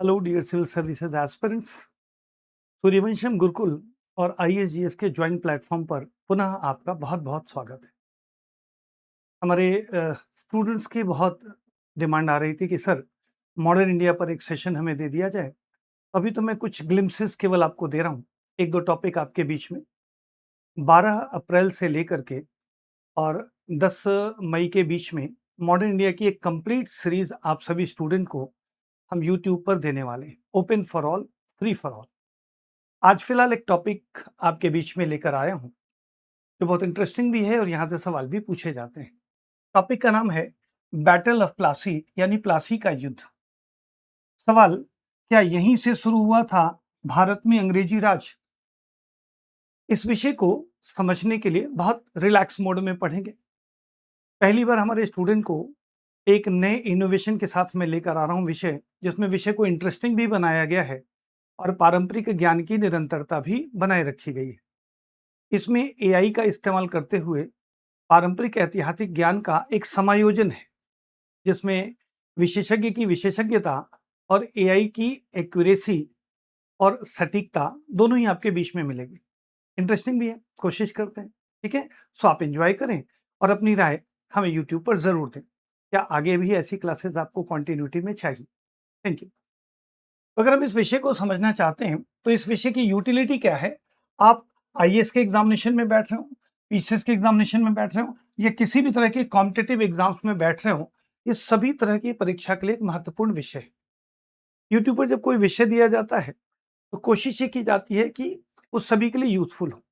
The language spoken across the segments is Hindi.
Hello dear civil services aspirants. Suryavansham Gurukul और आईएसजीएस के ज्वाइंट प्लेटफॉर्म पर पुनः आपका बहुत बहुत स्वागत है। हमारे स्टूडेंट्स की बहुत डिमांड आ रही थी कि सर मॉडर्न इंडिया पर एक सेशन हमें दे दिया जाए। अभी तो मैं कुछ ग्लिम्सेस केवल आपको दे रहा हूँ, एक दो टॉपिक आपके बीच में। 12 अप्रैल से लेकर के और 10 मई के बीच में मॉडर्न इंडिया की एक कंप्लीट सीरीज आप सभी स्टूडेंट को हम यूट्यूब पर देने वाले हैं, open for all, free for all. आज फिलहाल एक टॉपिक आपके बीच में लेकर आया हूं जो बहुत इंटरेस्टिंग भी है और यहां से सवाल भी पूछे जाते हैं। टॉपिक का नाम है बैटल ऑफ प्लासी, यानी प्लासी का युद्ध। सवाल, क्या यहीं से शुरू हुआ था भारत में अंग्रेजी राज? इस विषय को समझने के लिए बहुत रिलैक्स मोड में पढ़ेंगे। पहली बार हमारे स्टूडेंट को एक नए इनोवेशन के साथ में लेकर आ रहा हूं विषय, जिसमें विषय को इंटरेस्टिंग भी बनाया गया है और पारंपरिक ज्ञान की निरंतरता भी बनाए रखी गई है। इसमें एआई का इस्तेमाल करते हुए पारंपरिक ऐतिहासिक ज्ञान का एक समायोजन है, जिसमें विशेषज्ञ की विशेषज्ञता और एआई की एक्यूरेसी और सटीकता दोनों ही आपके बीच में मिलेगी। इंटरेस्टिंग भी है, कोशिश करते हैं। ठीक है, सो आप एंजॉय करें और अपनी राय हमें यूट्यूब पर जरूर दें। क्या आगे भी ऐसी क्लासेस आपको कंटिन्यूटी में चाहिए? Thank you. अगर हम इस विषय को समझना चाहते हैं तो इस विषय की यूटिलिटी क्या है? आप आईएएस के एग्जामिनेशन में बैठ रहे हो, पीसीएस के एग्जामिनेशन में बैठ रहे हो, या किसी भी तरह के कॉम्पिटिटिव एग्जाम्स में बैठ रहे हो, ये सभी तरह की परीक्षा के लिए एक महत्वपूर्ण विषय है। यूट्यूब पर जब कोई विषय दिया जाता है तो कोशिश ये की जाती है कि वो सभी के लिए यूजफुल हो।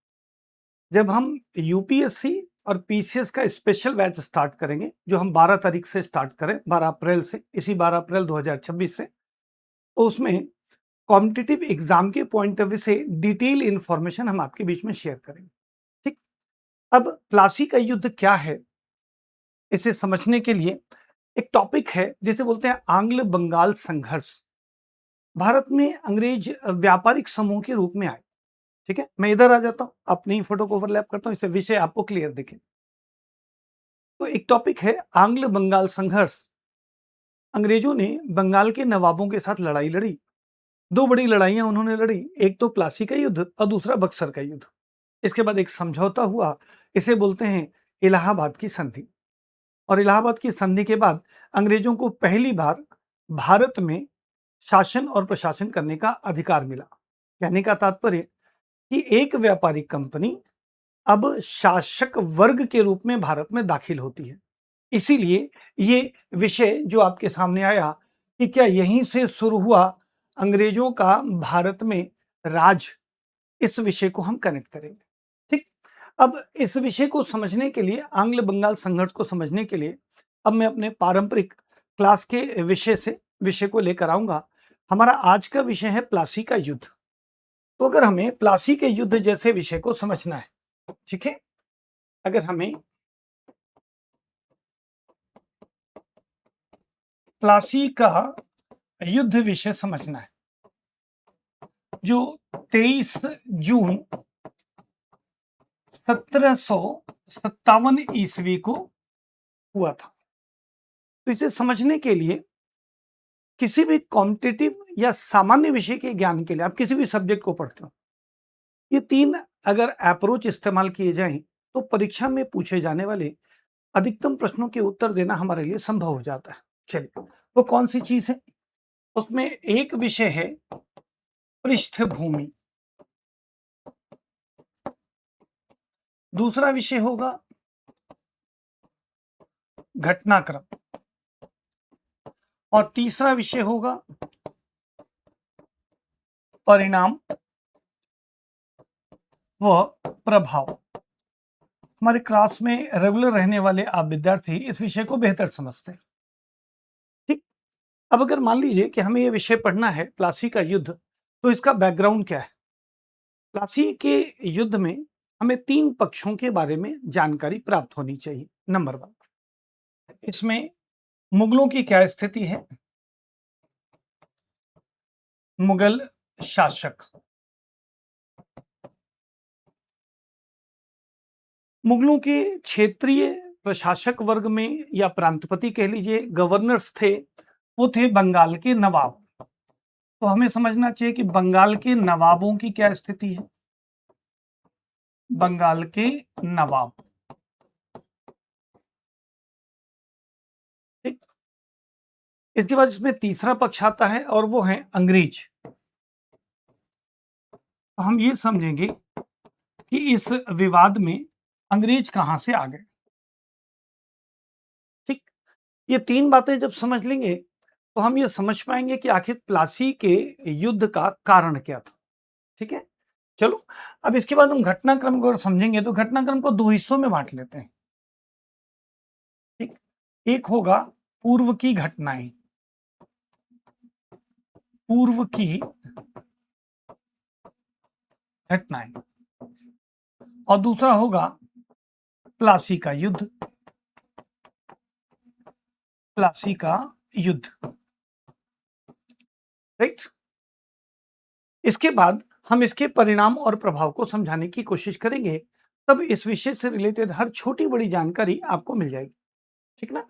जब हम यूपीएससी और पीसीएस का स्पेशल बैच स्टार्ट करेंगे, जो हम 12 तारीख से स्टार्ट करें, 12 अप्रैल से, इसी 12 अप्रैल 2026 से, तो उसमें कॉम्पिटिटिव एग्जाम के पॉइंट ऑफ व्यू से डिटेल इंफॉर्मेशन हम आपके बीच में शेयर करेंगे। ठीक, अब प्लासी का युद्ध क्या है, इसे समझने के लिए एक टॉपिक है जिसे बोलते हैं आंग्ल बंगाल संघर्ष। भारत में अंग्रेज व्यापारिक समूह के रूप में आए। ठीक है, मैं इधर आ जाता हूं, अपनी फोटो को ओवरलैप करता हूं, इससे विषय आपको क्लियर दिखे। तो एक टॉपिक है आंग्ल बंगाल संघर्ष। अंग्रेजों ने बंगाल के नवाबों के साथ लड़ाई लड़ी। दो बड़ी लड़ाइयां उन्होंने लड़ी, एक तो प्लासी का युद्ध और दूसरा बक्सर का युद्ध। इसके बाद एक समझौता हुआ, इसे बोलते हैं इलाहाबाद की संधि। और इलाहाबाद की संधि के बाद अंग्रेजों को पहली बार भारत में शासन और प्रशासन करने का अधिकार मिला। कहने का तात्पर्य कि एक व्यापारिक कंपनी अब शासक वर्ग के रूप में भारत में दाखिल होती है। इसीलिए ये विषय जो आपके सामने आया कि क्या यहीं से शुरू हुआ अंग्रेजों का भारत में राज, इस विषय को हम कनेक्ट करेंगे। ठीक, अब इस विषय को समझने के लिए, आंग्ल बंगाल संघर्ष को समझने के लिए, अब मैं अपने पारंपरिक क्लास के विषय को लेकर आऊंगा। हमारा आज का विषय है प्लासी का युद्ध। तो अगर हमें प्लासी के युद्ध जैसे विषय को समझना है, ठीक है, अगर हमें प्लासी का युद्ध विषय समझना है, जो 23 जून 1757 ईस्वी को हुआ था, तो इसे समझने के लिए किसी भी कॉम्पिटिटिव या सामान्य विषय के ज्ञान के लिए, आप किसी भी सब्जेक्ट को पढ़ते हो, ये तीन अगर अप्रोच इस्तेमाल किए जाएं तो परीक्षा में पूछे जाने वाले अधिकतम प्रश्नों के उत्तर देना हमारे लिए संभव हो जाता है। चलिए, वो कौन सी चीज है? उसमें एक विषय है पृष्ठभूमि, दूसरा विषय होगा घटनाक्रम, और तीसरा विषय होगा परिणाम व प्रभाव। हमारे क्लास में रेगुलर रहने वाले आप विद्यार्थी इस विषय को बेहतर समझते हैं। ठीक, अब अगर मान लीजिए कि हमें यह विषय पढ़ना है प्लासी का युद्ध, तो इसका बैकग्राउंड क्या है? प्लासी के युद्ध में हमें तीन पक्षों के बारे में जानकारी प्राप्त होनी चाहिए। नंबर 1, इसमें मुगलों की क्या स्थिति है, मुगल शासक। मुगलों के क्षेत्रीय प्रशासक वर्ग में, या प्रांतपति कह लीजिए, गवर्नर्स थे, वो थे बंगाल के नवाब। तो हमें समझना चाहिए कि बंगाल के नवाबों की क्या स्थिति है। बंगाल के नवाब, ठीक। इसके बाद इसमें तीसरा पक्ष आता है और वो है अंग्रेज। तो हम ये समझेंगे कि इस विवाद में अंग्रेज कहां से आ गए, ठीक। ये तीन बातें जब समझ लेंगे तो हम ये समझ पाएंगे कि आखिर प्लासी के युद्ध का कारण क्या था, ठीक है। चलो, अब इसके बाद हम घटनाक्रम को समझेंगे तो घटनाक्रम को दो हिस्सों में बांट लेते हैं, ठीक। एक होगा पूर्व की घटनाएं, पूर्व की घटनाएं, और दूसरा होगा प्लासी का युद्ध, प्लासी का युद्ध, राइट। इसके बाद हम इसके परिणाम और प्रभाव को समझाने की कोशिश करेंगे, तब इस विषय से रिलेटेड हर छोटी बड़ी जानकारी आपको मिल जाएगी, ठीक ना।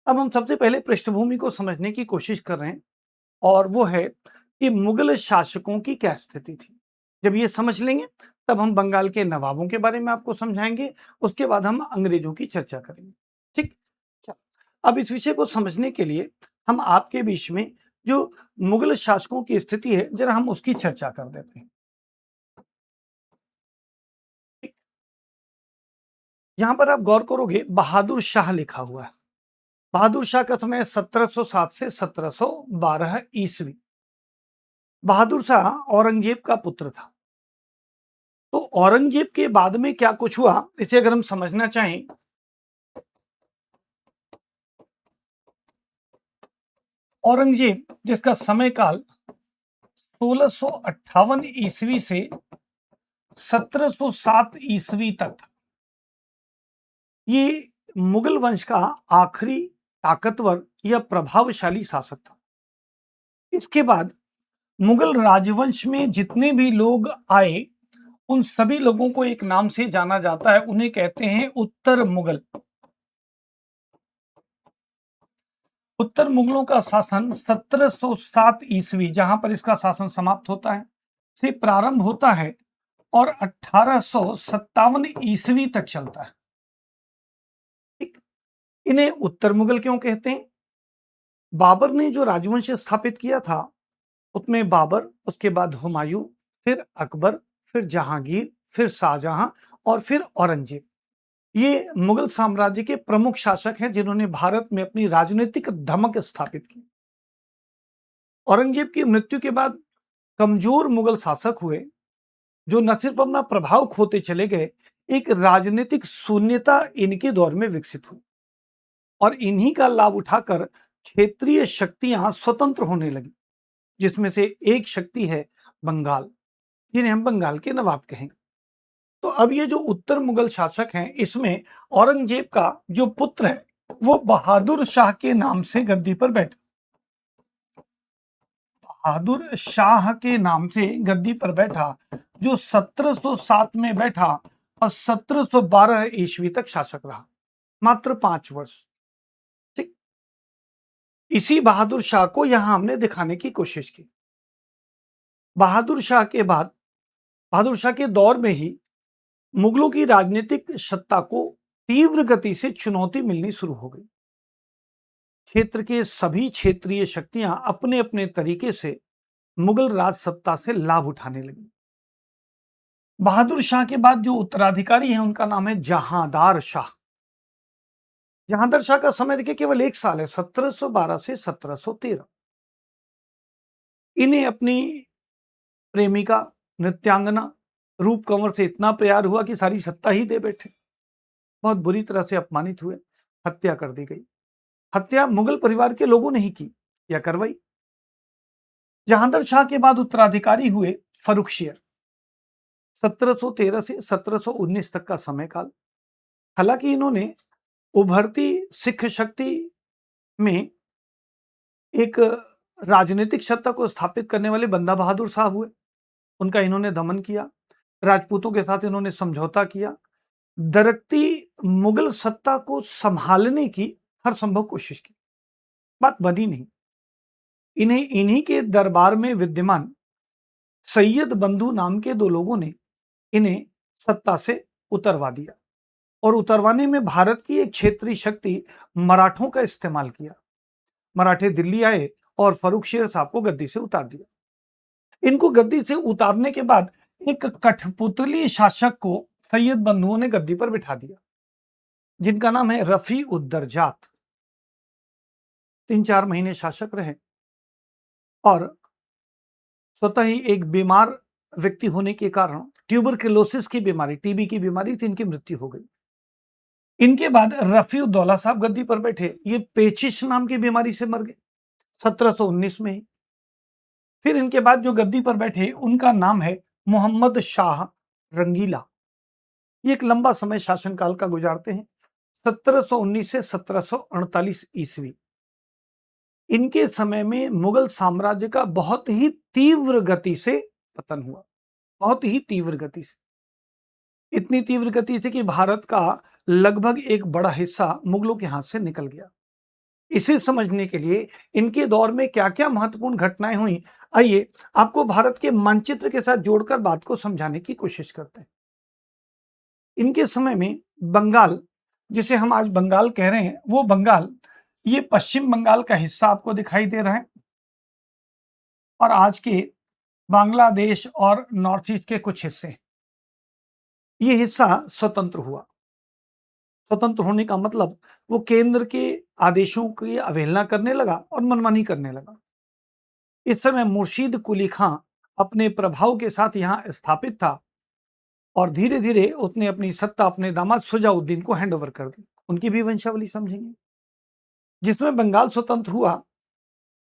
अब हम सबसे पहले पृष्ठभूमि को समझने की कोशिश कर रहे हैं और वो है कि मुगल शासकों की क्या स्थिति थी। जब ये समझ लेंगे तब हम बंगाल के नवाबों के बारे में आपको समझाएंगे, उसके बाद हम अंग्रेजों की चर्चा करेंगे, ठीक। चलो, अब इस विषय को समझने के लिए हम आपके बीच में जो मुगल शासकों की स्थिति है जरा हम उसकी चर्चा कर देते हैं, ठीक? यहां पर आप गौर करोगे बहादुर शाह लिखा हुआ है। बहादुर शाह का समय 1707 से 1712 ईस्वी। बहादुर शाह औरंगजेब का पुत्र था। तो औरंगजेब के बाद में क्या कुछ हुआ इसे अगर हम समझना चाहें, औरंगजेब जिसका समय काल 1658 ईस्वी से 1707 ईस्वी तक था, ये मुगल वंश का आखिरी ताकतवर या प्रभावशाली शासक था। इसके बाद मुगल राजवंश में जितने भी लोग आए उन सभी लोगों को एक नाम से जाना जाता है, उन्हें कहते हैं उत्तर मुगल। उत्तर मुगलों का शासन 1707 ईस्वी, जहां पर इसका शासन समाप्त होता है, से प्रारंभ होता है और 1857 ईस्वी तक चलता है, ठीक। इन्हें उत्तर मुगल क्यों कहते हैं? बाबर ने जो राजवंश स्थापित किया था उसमें बाबर, उसके बाद हुमायूं, फिर अकबर, फिर जहांगीर, फिर शाहजहां और फिर औरंगजेब, ये मुगल साम्राज्य के प्रमुख शासक हैं जिन्होंने भारत में अपनी राजनीतिक धमक स्थापित की। औरंगजेब की मृत्यु के बाद कमजोर मुगल शासक हुए जो न सिर्फ अपना प्रभाव खोते चले गए, एक राजनीतिक शून्यता इनके दौर में विकसित हुई और इन्हीं का लाभ उठाकर क्षेत्रीय शक्तियां स्वतंत्र होने लगी, जिसमें से एक शक्ति है बंगाल, जिन्हें हम बंगाल के नवाब कहेंगे। तो अब ये जो उत्तर मुगल शासक हैं इसमें औरंगजेब का जो पुत्र है वो बहादुर शाह के नाम से गद्दी पर बैठा। बहादुर शाह के नाम से गद्दी पर बैठा, जो 1707 में बैठा और 1712 ईस्वी तक शासक रहा, मात्र 5 वर्ष, ठीक। इसी बहादुर शाह को यहां हमने दिखाने की कोशिश की। बहादुर शाह के बाद, बहादुर शाह के दौर में ही मुगलों की राजनीतिक सत्ता को तीव्र गति से चुनौती मिलनी शुरू हो गई। क्षेत्र के सभी क्षेत्रीय शक्तियां अपने अपने तरीके से मुगल राज सत्ता से लाभ उठाने लगी। बहादुर शाह के बाद जो उत्तराधिकारी हैं उनका नाम है जहांदार शाह। जहांदार शाह का समय देखिए केवल 1 साल है, 1712 से 1713। इन्हें अपनी प्रेमिका, नृत्यांगना, रूप कंवर से इतना प्यार हुआ कि सारी सत्ता ही दे बैठे। बहुत बुरी तरह से अपमानित हुए, हत्या कर दी गई। हत्या मुगल परिवार के लोगों ने ही की या करवाई। जहांदार शाह के बाद उत्तराधिकारी हुए फर्रुखशियर, 1713 से 1719 तक का समय काल। हालांकि इन्होंने उभरती सिख शक्ति में एक राजनीतिक सत्ता को स्थापित करने वाले बंदा बहादुर शाह हुए, उनका इन्होंने दमन किया। राजपूतों के साथ इन्होंने समझौता किया। दरकती मुगल सत्ता को संभालने की हर संभव कोशिश की, बात बनी नहीं। इन्हें इन्हीं के दरबार में विद्यमान सैयद बंधु नाम के दो लोगों ने इन्हें सत्ता से उतरवा दिया और उतरवाने में भारत की एक क्षेत्रीय शक्ति मराठों का इस्तेमाल किया। मराठे दिल्ली आए और फर्रुख शेर साहब को गद्दी से उतार दिया। इनको गद्दी से उतारने के बाद एक कठपुतली शासक को सैयद बंधुओं ने गद्दी पर बिठा दिया, जिनका नाम है रफी उद्दरजात। 3-4 महीने शासक रहे और स्वतः ही एक बीमार व्यक्ति होने के कारण ट्यूबरक्लोसिस की बीमारी, टीबी की बीमारी थी, इनकी मृत्यु हो गई। इनके बाद रफी उद्दौला साहब गद्दी पर बैठे। ये पेचिश नाम की बीमारी से मर गए 1719 में ही। फिर इनके बाद जो गद्दी पर बैठे उनका नाम है मोहम्मद शाह रंगीला। ये एक लंबा समय शासनकाल का गुजारते हैं, 1719 से 1748 ईस्वी। इनके समय में मुगल साम्राज्य का बहुत ही तीव्र गति से पतन हुआ, बहुत ही तीव्र गति से। इतनी तीव्र गति से कि भारत का लगभग एक बड़ा हिस्सा मुगलों के हाथ से निकल गया। इसे समझने के लिए इनके दौर में क्या क्या महत्वपूर्ण घटनाएं हुई, आइए आपको भारत के मानचित्र के साथ जोड़कर बात को समझाने की कोशिश करते हैं। इनके समय में बंगाल, जिसे हम आज बंगाल कह रहे हैं, वो बंगाल, ये पश्चिम बंगाल का हिस्सा आपको दिखाई दे रहा है और आज के बांग्लादेश और नॉर्थ ईस्ट के कुछ हिस्से। ये हिस्सा स्वतंत्र हुआ। स्वतंत्र होने का मतलब वो केंद्र के आदेशों की अवहेलना करने लगा और मनमानी करने लगा। इस समय मुर्शीद कुली खां अपने प्रभाव के साथ यहां स्थापित था और धीरे धीरे उसने अपनी सत्ता अपने दामाद शुजाउद्दीन को हैंडओवर कर दी। उनकी भी वंशावली समझेंगे। जिसमें बंगाल स्वतंत्र हुआ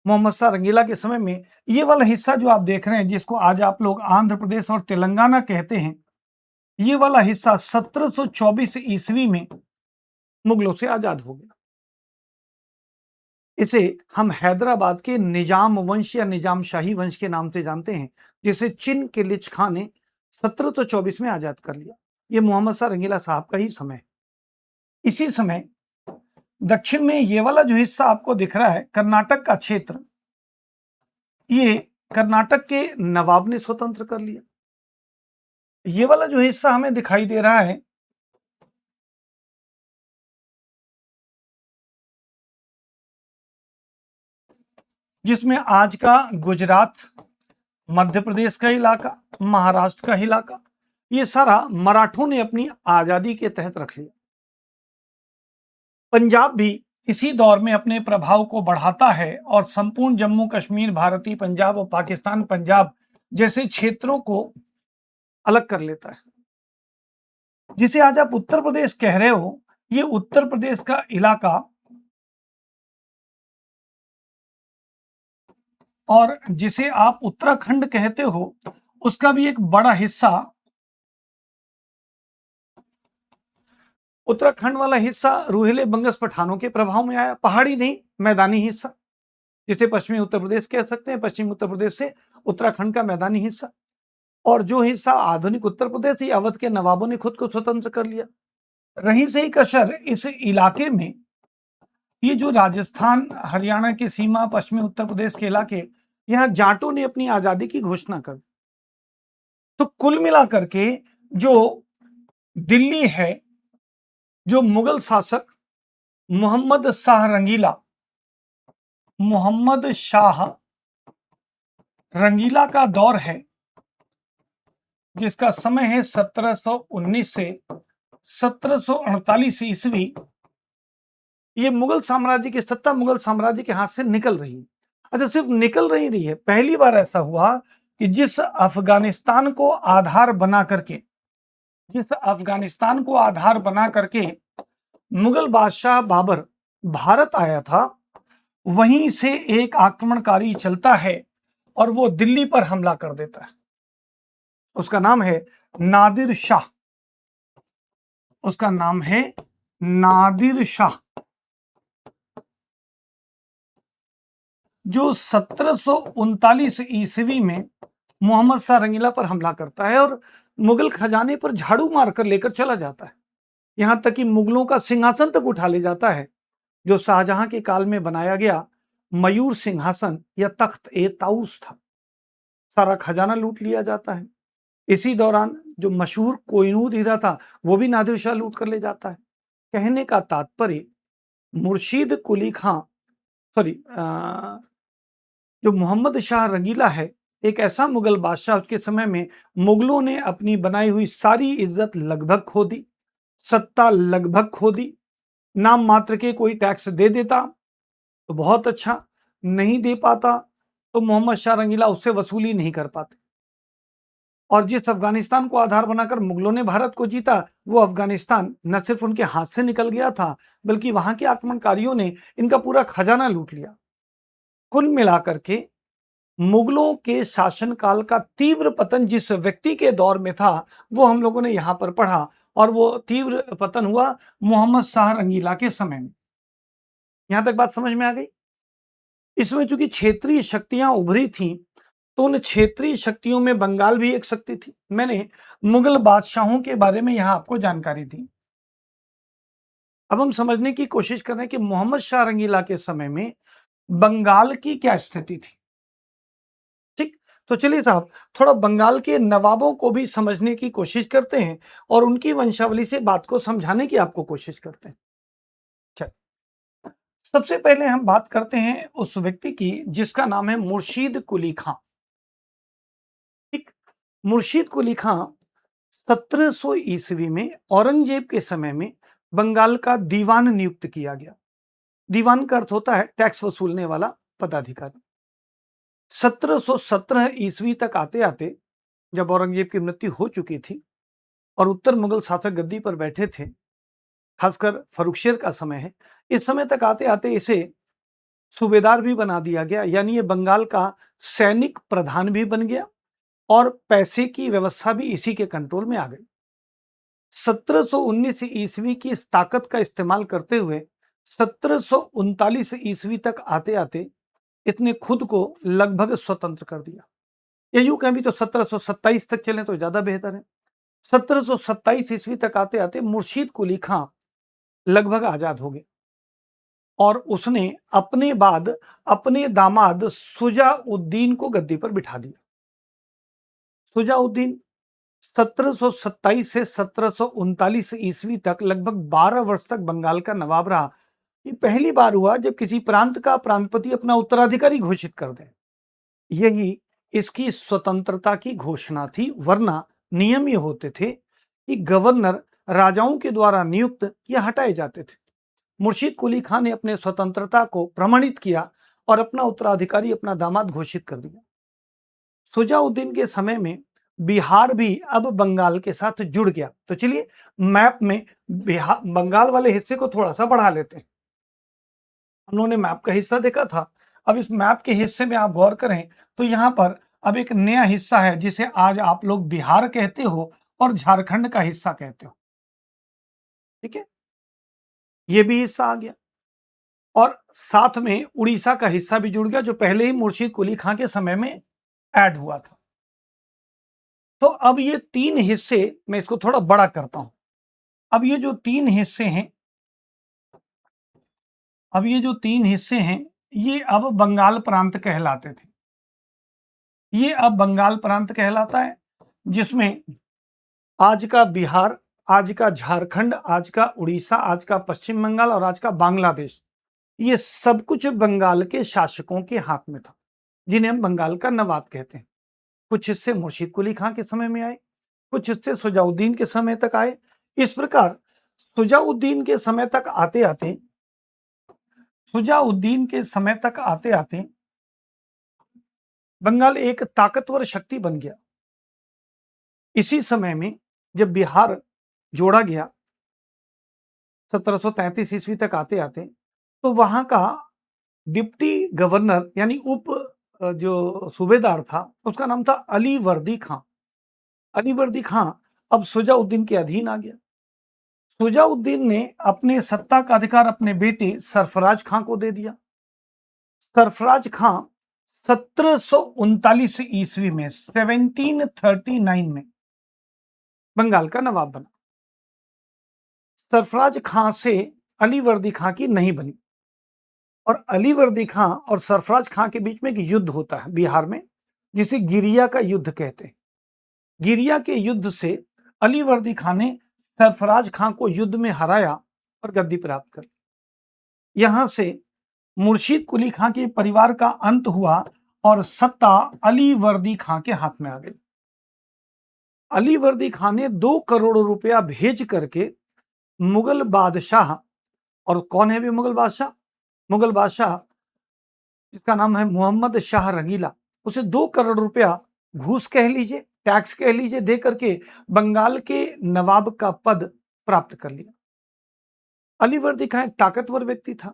मोहम्मद शाह रंगीला के समय में, ये वाला हिस्सा जो आप देख रहे हैं, जिसको आज आप लोग आंध्र प्रदेश और तेलंगाना कहते हैं, ये वाला हिस्सा 1724 ईस्वी में मुगलों से आजाद हो गया। इसे हम हैदराबाद के निजाम वंश या निजाम शाही वंश के नाम से जानते हैं, जिसे चिन किलिच खां ने 1724 में आजाद कर लिया। ये मोहम्मद शाह रंगीला साहब का ही समय। इसी समय दक्षिण में ये वाला जो हिस्सा आपको दिख रहा है, कर्नाटक का क्षेत्र, ये कर्नाटक के नवाब ने स्वतंत्र कर लिया। ये वाला जो हिस्सा हमें दिखाई दे रहा है, जिसमें आज का गुजरात, मध्य प्रदेश का इलाका, महाराष्ट्र का इलाका, ये सारा मराठों ने अपनी आजादी के तहत रख लिया। पंजाब भी इसी दौर में अपने प्रभाव को बढ़ाता है और संपूर्ण जम्मू कश्मीर, भारतीय पंजाब और पाकिस्तान पंजाब जैसे क्षेत्रों को अलग कर लेता है। जिसे आज आप उत्तर प्रदेश कह रहे हो, ये उत्तर प्रदेश का इलाका और जिसे आप उत्तराखंड कहते हो, उसका भी एक बड़ा हिस्सा, उत्तराखंड वाला हिस्सा रोहिले बंगस पठानों के प्रभाव में आया। पहाड़ी नहीं, मैदानी हिस्सा, जिसे पश्चिमी उत्तर प्रदेश कह सकते हैं। पश्चिमी उत्तर प्रदेश से उत्तराखंड का मैदानी हिस्सा, और जो हिस्सा आधुनिक उत्तर प्रदेश ही अवध के नवाबों ने खुद को स्वतंत्र कर लिया। रही सही कसर इस इलाके में, ये जो राजस्थान हरियाणा की सीमा, पश्चिमी उत्तर प्रदेश के इलाके, यहां जाटों ने अपनी आजादी की घोषणा कर दी। तो कुल मिलाकर के जो दिल्ली है, जो मुगल शासक मोहम्मद शाह रंगीला, मोहम्मद शाह रंगीला का दौर है, जिसका समय है 1719 से 1748 ईस्वी। ये मुगल साम्राज्य की सत्ता मुगल साम्राज्य के हाथ से निकल रही है। अच्छा, सिर्फ निकल रही है, पहली बार ऐसा हुआ कि जिस अफगानिस्तान को आधार बना करके मुगल बादशाह बाबर भारत आया था, वहीं से एक आक्रमणकारी चलता है और वो दिल्ली पर हमला कर देता है। उसका नाम है नादिर शाह। उसका नाम है नादिर शाह, जो 1739 ईस्वी में मोहम्मद शाह रंगीला पर हमला करता है और मुगल खजाने पर झाड़ू मारकर लेकर चला जाता है। यहां तक कि मुगलों का सिंहासन तक उठा ले जाता है, जो शाहजहां के काल में बनाया गया मयूर सिंहासन या तख्त ए ताऊस था। सारा खजाना लूट लिया जाता है। इसी दौरान जो मशहूर कोहिनूर हीरा था वो भी नादिर शाह लूट कर ले जाता है। कहने का तात्पर्य, मुर्शीद कुली खां सॉरी जो मोहम्मद शाह रंगीला है, एक ऐसा मुगल बादशाह, उसके समय में मुगलों ने अपनी बनाई हुई सारी इज्जत लगभग खो दी, सत्ता लगभग खो दी। नाम मात्र के कोई टैक्स दे देता तो बहुत अच्छा, नहीं दे पाता तो मोहम्मद शाह रंगीला उससे वसूली नहीं कर पाते। और जिस अफगानिस्तान को आधार बनाकर मुगलों ने भारत को जीता, वो अफगानिस्तान न सिर्फ उनके हाथ से निकल गया था, बल्कि वहां के आक्रमणकारियों ने इनका पूरा खजाना लूट लिया। कुल मिलाकर के मुगलों के शासनकाल का तीव्र पतन जिस व्यक्ति के दौर में था, वो हम लोगों ने यहां पर पढ़ा, और वो तीव्र पतन हुआ मोहम्मद शाह रंगीला के समय में। यहां तक बात समझ में आ गई। इसमें चूंकि क्षेत्रीय शक्तियां उभरी थीं, तो उन क्षेत्रीय शक्तियों में बंगाल भी एक शक्ति थी। मैंने मुगल बादशाहों के बारे में यहां आपको जानकारी दी। अब हम समझने की कोशिश कर रहे हैं कि मोहम्मद शाह रंगीला के समय में बंगाल की क्या स्थिति थी। ठीक, तो चलिए साहब, थोड़ा बंगाल के नवाबों को भी समझने की कोशिश करते हैं और उनकी वंशावली से बात को समझाने की आपको कोशिश करते हैं। चलिए, सबसे पहले हम बात करते हैं उस व्यक्ति की जिसका नाम है मुर्शीद कुली खां। ठीक, मुर्शीद कुली खां 1700 ईस्वी में औरंगजेब के समय में बंगाल का दीवान नियुक्त किया गया। दीवान का अर्थ होता है टैक्स वसूलने वाला पदाधिकारी। 1717 ईस्वी तक आते आते, जब औरंगजेब की मृत्यु हो चुकी थी और उत्तर मुगल शासक गद्दी पर बैठे थे, खासकर फर्रुखशेर का समय है, इस समय तक आते आते इसे सूबेदार भी बना दिया गया, यानी ये बंगाल का सैनिक प्रधान भी बन गया और पैसे की व्यवस्था भी इसी के कंट्रोल में आ गई। 1719 ईस्वी की इस ताकत का इस्तेमाल करते हुए 1739 ईस्वी तक आते आते इसने खुद को लगभग स्वतंत्र कर दिया। या यूं कहें भी तो 1727 तक चलें तो ज्यादा बेहतर है। 1727 ईस्वी तक आते आते मुर्शीद कुली खां लगभग आजाद हो गए और उसने अपने बाद अपने दामाद सुजाउद्दीन को गद्दी पर बिठा दिया। सुजाउद्दीन 1727 से 1739 ईस्वी तक लगभग 12 वर्ष तक बंगाल का नवाब रहा। ये पहली बार हुआ जब किसी प्रांत का प्रांतपति अपना उत्तराधिकारी घोषित कर दे। यही इसकी स्वतंत्रता की घोषणा थी, वरना नियम ये होते थे कि गवर्नर राजाओं के द्वारा नियुक्त या हटाए जाते थे। मुर्शीद कुली खां ने अपने स्वतंत्रता को प्रमाणित किया और अपना उत्तराधिकारी अपना दामाद घोषित कर दिया। सुजाउद्दीन के समय में बिहार भी अब बंगाल के साथ जुड़ गया। तो चलिए मैप में बिहार बंगाल वाले हिस्से को थोड़ा सा बढ़ा लेते हैं। उन्होंने मैप का हिस्सा देखा था, अब इस मैप के हिस्से में आप गौर करें तो यहां पर अब एक नया हिस्सा है जिसे आज आप लोग बिहार कहते हो और झारखंड का हिस्सा कहते हो। ठीक है, ये भी हिस्सा आ गया और साथ में उड़ीसा का हिस्सा भी जुड़ गया जो पहले ही मुर्शीद कुली खां के समय में ऐड हुआ था। तो अब ये तीन हिस्से, मैं इसको थोड़ा बड़ा करता हूं। अब ये जो तीन हिस्से हैं, अब ये जो तीन हिस्से हैं, ये अब बंगाल प्रांत कहलाते थे। ये अब बंगाल प्रांत कहलाता है, जिसमें आज का बिहार, आज का झारखंड, आज का उड़ीसा, आज का पश्चिम बंगाल और आज का बांग्लादेश, ये सब कुछ बंगाल के शासकों के हाथ में था, जिन्हें हम बंगाल का नवाब कहते हैं। कुछ हिस्से मुर्शीद कुली खां के समय में आए, कुछ हिस्से सुजाउद्दीन के समय तक आए। इस प्रकार सुजाउद्दीन के समय तक आते आते सुजाउद्दीन के समय तक आते आते बंगाल एक ताकतवर शक्ति बन गया। इसी समय में जब बिहार जोड़ा गया 1733 ईस्वी तक आते आते, तो वहां का डिप्टी गवर्नर यानी उप जो सूबेदार था उसका नाम था अली वर्दी खां। अली वर्दी खां अब सुजाउद्दीन के अधीन आ गया। सुजाउद्दीन ने अपने सत्ता का अधिकार अपने बेटे सरफराज खां को दे दिया। सरफराज खां 1739 ईस्वी में 1739 में बंगाल का नवाब बना। सरफराज खां से अली वर्दी खां की नहीं बनी और अली वर्दी खां और सरफराज खां के बीच में एक युद्ध होता है बिहार में, जिसे गिरिया का युद्ध कहते हैं। गिरिया के युद्ध से अली वर्दी खां ने सरफराज खां को युद्ध में हराया और गद्दी प्राप्त कर ली। यहां से मुर्शीद कुली खां के परिवार का अंत हुआ और सत्ता अली वर्दी खां के हाथ में आ गई। अली वर्दी खां ने 2 करोड़ रुपया भेज करके मुगल बादशाह, और कौन है भी मुगल बादशाह? मुगल बादशाह जिसका नाम है मोहम्मद शाह रंगीला, उसे 2 करोड़ रुपया घूस कह लीजिए, टैक्स कह लीजिए, दे करके बंगाल के नवाब का पद प्राप्त कर लिया। अली वर्दी खां एक ताकतवर व्यक्ति था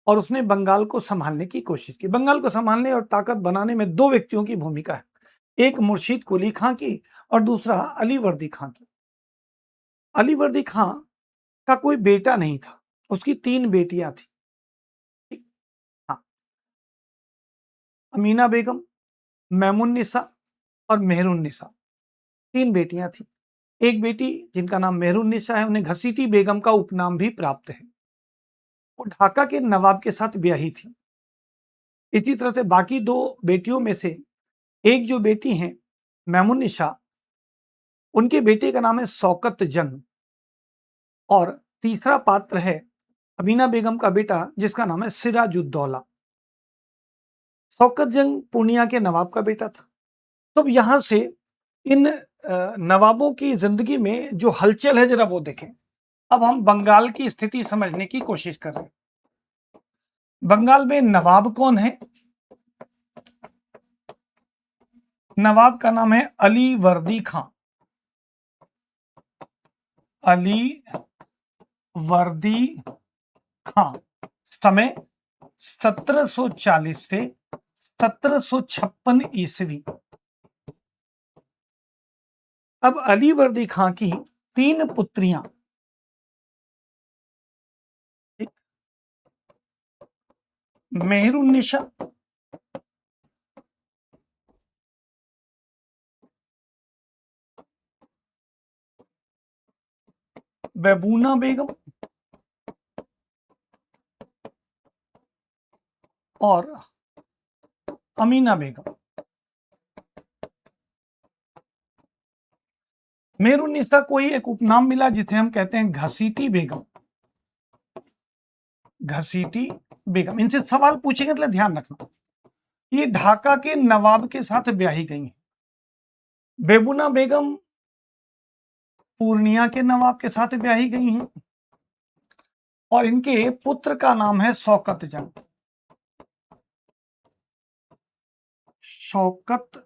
और उसने बंगाल को संभालने की कोशिश की। बंगाल को संभालने और ताकत बनाने में 2 व्यक्तियों की भूमिका है, एक मुर्शीद कुली खां की और दूसरा अली वर्दी खां की। अली वर्दी खां का कोई बेटा नहीं था, उसकी 3 बेटियां थी। हाँ, अमीना बेगम, मैमुन्निसा और मेहरुन्निसा, 3 बेटियां थी। एक बेटी जिनका नाम मेहरुन्निसा है, उन्हें घसीटी बेगम का उपनाम भी प्राप्त है। वो ढाका के नवाब के साथ ब्याही थी। इसी तरह से बाकी 2 बेटियों में से एक जो बेटी हैं मैमुन्निसा, उनके बेटे का नाम है शौकत जंग, और तीसरा पात्र है अमीना बेगम का बेटा जिसका नाम है सिराजुद्दौला। शौकत जंग पूर्णिया के नवाब का बेटा था। तो यहां से इन नवाबों की जिंदगी में जो हलचल है जरा वो देखें। अब हम बंगाल की स्थिति समझने की कोशिश कर रहे हैं। बंगाल में नवाब कौन है? नवाब का नाम है अली वर्दी खां। अली वर्दी खां, समय 1740 से 1756 ईस्वी। अब अली वर्दी खां की 3 पुत्रियां, मेहरुन्निसा, बेबूना बेगम और अमीना बेगम। मेहरुन्निसा को ही एक उपनाम मिला जिसे हम कहते हैं घसीटी बेगम। घसीटी बेगम, इनसे सवाल पूछेंगे तो ध्यान रखना, ये ढाका के नवाब के साथ ब्याही गई हैं। बेबूना बेगम पूर्णिया के नवाब के साथ ब्याही गई हैं और इनके पुत्र का नाम है शौकत जंग। शौकत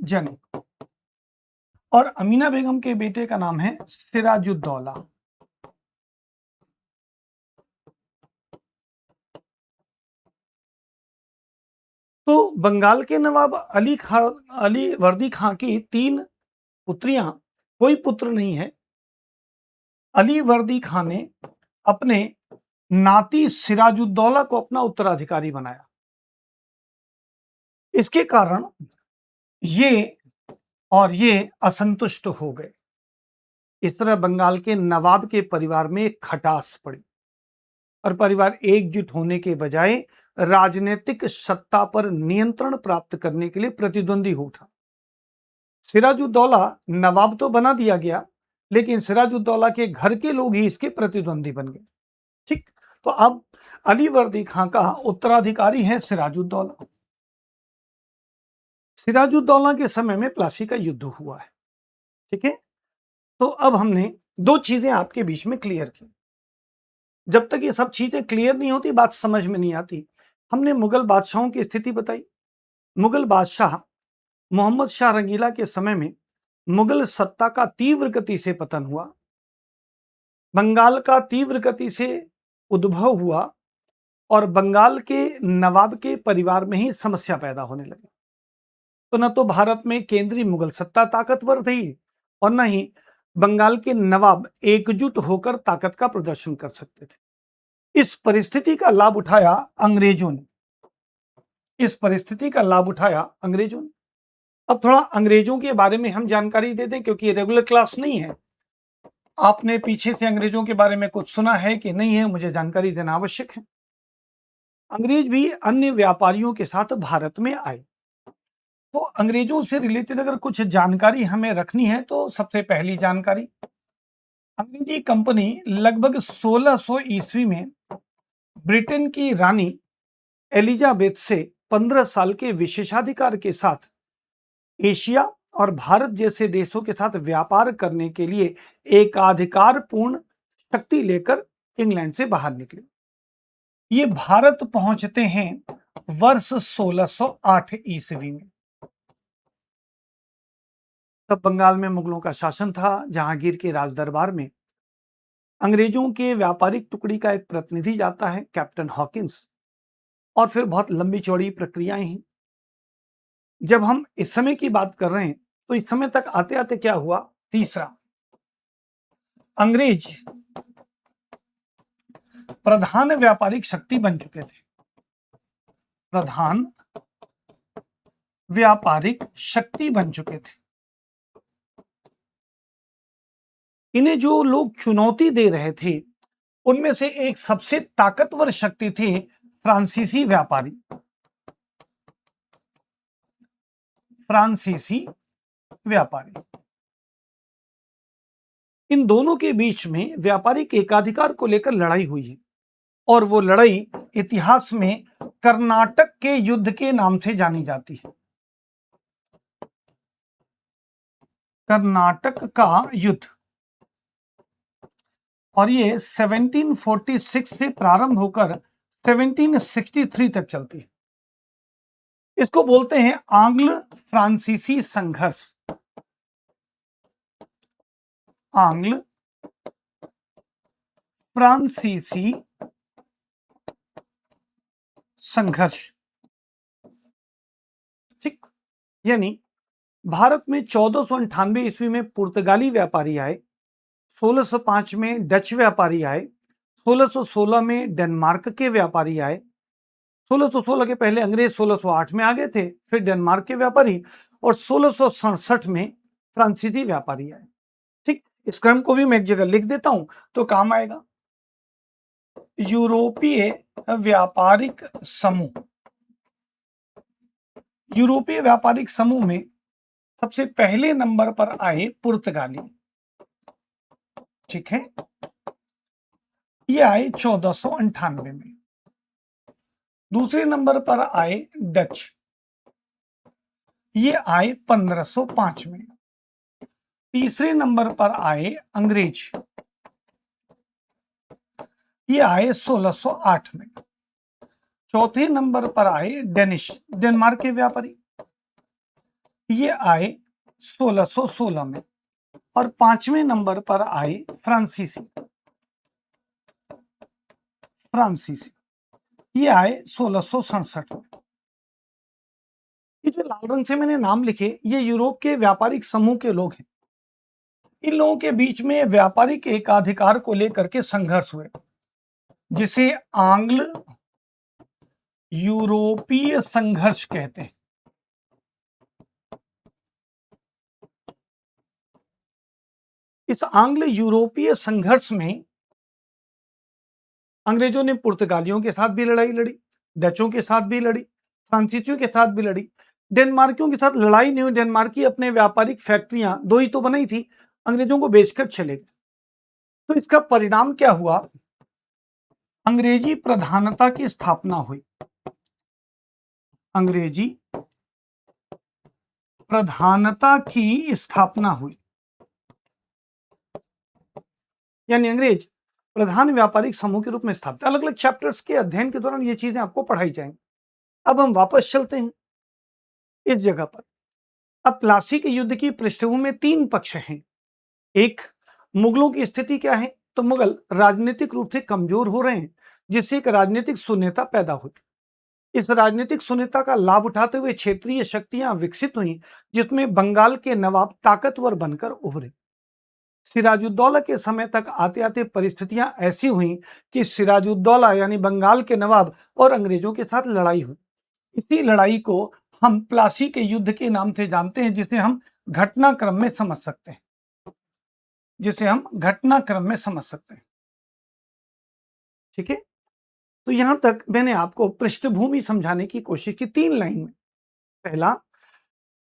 जंग। और अमीना बेगम के बेटे का नाम है सिराजुद्दौला। तो बंगाल के नवाब अली वर्दी खां की 3 पुत्रियां, कोई पुत्र नहीं है। अली वर्दी खां ने अपने नाती सिराजुद्दौला को अपना उत्तराधिकारी बनाया। इसके कारण ये असंतुष्ट हो गए। इस तरह बंगाल के नवाब के परिवार में एक खटास पड़ी और परिवार एकजुट होने के बजाय राजनीतिक सत्ता पर नियंत्रण प्राप्त करने के लिए प्रतिद्वंदी हो उठा। सिराजुद्दौला नवाब तो बना दिया गया, लेकिन सिराजुद्दौला के घर के लोग ही इसके प्रतिद्वंदी बन गए। ठीक, तो अब अली वर्दी खां का उत्तराधिकारी है सिराजुद्दौला। सिराजुद्दौला के समय में प्लासी का युद्ध हुआ है। ठीक है, तो अब हमने 2 चीजें आपके बीच में क्लियर की। जब तक ये सब चीजें क्लियर नहीं होती, बात समझ में नहीं आती। हमने मुगल बादशाहों की स्थिति बताई। मुगल बादशाह मोहम्मद शाह रंगीला के समय में मुगल सत्ता का तीव्र गति से पतन हुआ, बंगाल का तीव्र गति से उद्भव हुआ और बंगाल के नवाब के परिवार में ही समस्या पैदा होने लगी। तो न तो भारत में केंद्रीय मुगल सत्ता ताकतवर थी और न ही बंगाल के नवाब एकजुट होकर ताकत का प्रदर्शन कर सकते थे। इस परिस्थिति का लाभ उठाया अंग्रेजों ने। अब थोड़ा अंग्रेजों के बारे में हम जानकारी दे दें, क्योंकि ये रेगुलर क्लास नहीं है। आपने पीछे से अंग्रेजों के बारे में कुछ सुना है कि नहीं है, मुझे जानकारी देना आवश्यक है। अंग्रेज भी अन्य व्यापारियों के साथ भारत में आए। तो अंग्रेजों से रिलेटेड अगर कुछ जानकारी हमें रखनी है तो सबसे पहली जानकारी, अंग्रेजी कंपनी लगभग 1600 ईस्वी में ब्रिटेन की रानी एलिजाबेथ से 15 साल के विशेषाधिकार के साथ एशिया और भारत जैसे देशों के साथ व्यापार करने के लिए एकाधिकारपूर्ण शक्ति लेकर इंग्लैंड से बाहर निकले। ये भारत पहुंचते हैं वर्ष 1608 ईस्वी में। तब बंगाल में मुगलों का शासन था। जहांगीर के राज दरबार में अंग्रेजों के व्यापारिक टुकड़ी का एक प्रतिनिधि जाता है, कैप्टन हॉकिंस, और फिर बहुत लंबी चौड़ी प्रक्रियाएं हैं। जब हम इस समय की बात कर रहे हैं तो इस समय तक आते आते क्या हुआ, तीसरा, अंग्रेज प्रधान व्यापारिक शक्ति बन चुके थे। प्रधान व्यापारिक शक्ति बन चुके थे। इन्हें जो लोग चुनौती दे रहे थे उनमें से एक सबसे ताकतवर शक्ति थे फ्रांसीसी व्यापारी। फ्रांसीसी व्यापारी, इन दोनों के बीच में व्यापारिक एकाधिकार को लेकर लड़ाई हुई है और वो लड़ाई इतिहास में कर्नाटक के युद्ध के नाम से जानी जाती है। कर्नाटक का युद्ध, और ये 1746 से प्रारंभ होकर 1763 तक चलती है। इसको बोलते हैं आंग्ल फ्रांसीसी संघर्ष। आंग्ल फ्रांसीसी संघर्ष, ठीक। यानी भारत में 1498 ईस्वी में पुर्तगाली व्यापारी आए, 1605 में डच व्यापारी आए, 1616 में डेनमार्क के व्यापारी आए। 1616 के पहले अंग्रेज 1608 में आ गए थे, फिर डेनमार्क के व्यापारी, और 1667 में फ्रांसीसी व्यापारी आए। ठीक, इस क्रम को भी मैं एक जगह लिख देता हूं तो काम आएगा। यूरोपीय व्यापारिक समूह, यूरोपीय व्यापारिक समूह में सबसे पहले नंबर पर आए पुर्तगाली, ठीक है, ये आए 1498 में। दूसरे नंबर पर आए डच, ये आए 1505 में। तीसरे नंबर पर आए अंग्रेज, ये आए 1608 में। चौथे नंबर पर आए डेनिश, डेनमार्क के व्यापारी, ये आए 1616 में। और पांचवें नंबर पर आए फ्रांसीसी, फ्रांसीसी, ये आए 1667 में। ये जो लाल रंग से मैंने नाम लिखे, ये यूरोप के व्यापारिक समूह के लोग हैं। इन लोगों के बीच में व्यापारिक एकाधिकार को लेकर के संघर्ष हुए, जिसे आंग्ल यूरोपीय संघर्ष कहते हैं। इस आंग्ल यूरोपीय संघर्ष में अंग्रेजों ने पुर्तगालियों के साथ भी लड़ाई लड़ी, डचों के साथ भी लड़ी, फ्रांसीसियों के साथ भी लड़ी। डेनमार्कियों के साथ लड़ाई नहीं हुई। डेनमार्की अपने व्यापारिक फैक्ट्रियां दो ही तो बनाई थी, अंग्रेजों को बेचकर चले गए। तो इसका परिणाम क्या हुआ, अंग्रेजी प्रधानता की स्थापना हुई। अंग्रेजी प्रधानता की स्थापना हुई, यानी अंग्रेज प्रधान व्यापारिक समूह के रूप में स्थापित। अलग अलग चैप्टर्स के अध्ययन के दौरान ये चीजें आपको पढ़ाई जाएंगी। अब हम वापस चलते हैं इस जगह पर। अब प्लासी के युद्ध की पृष्ठभूमि में तीन पक्ष हैं। एक, मुगलों की स्थिति क्या है, तो मुगल राजनीतिक रूप से कमजोर हो रहे हैं, जिससे एक राजनीतिक शून्यता पैदा हुई। इस राजनीतिक शून्यता का लाभ उठाते हुए क्षेत्रीय शक्तियां विकसित हुई, जिसमें बंगाल के नवाब ताकतवर बनकर उभरे। सिराजुद्दौला के समय तक आते आते परिस्थितियां ऐसी हुई कि सिराजुद्दौला यानी बंगाल के नवाब और अंग्रेजों के साथ लड़ाई हुई। इसी लड़ाई को हम प्लासी के युद्ध के नाम से जानते हैं, जिसे हम घटनाक्रम में समझ सकते हैं। जिसे हम घटनाक्रम में समझ सकते हैं। ठीक है, तो यहां तक मैंने आपको पृष्ठभूमि समझाने की कोशिश की 3 लाइन में। पहला,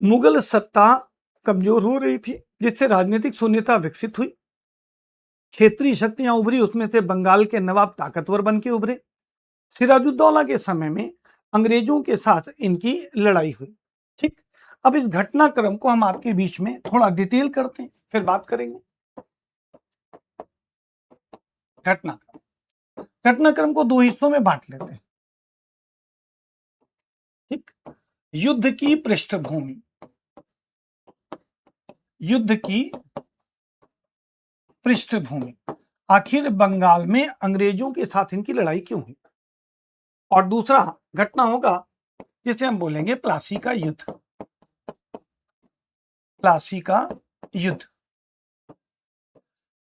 मुगल सत्ता कमजोर हो रही थी जिससे राजनीतिक शून्यता विकसित हुई, क्षेत्रीय शक्तियां उभरी, उसमें से बंगाल के नवाब ताकतवर बन के उभरे। सिराजुद्दौला के समय में अंग्रेजों के साथ इनकी लड़ाई हुई। ठीक, अब इस घटनाक्रम को हम आपके बीच में थोड़ा डिटेल करते हैं, फिर बात करेंगे। घटनाक्रम को 2 हिस्सों में बांट लेते हैं। ठीक, युद्ध की पृष्ठभूमि, युद्ध की पृष्ठभूमि, आखिर बंगाल में अंग्रेजों के साथ इनकी लड़ाई क्यों हुई। और दूसरा घटना होगा जिसे हम बोलेंगे प्लासी का युद्ध। प्लासी का युद्ध,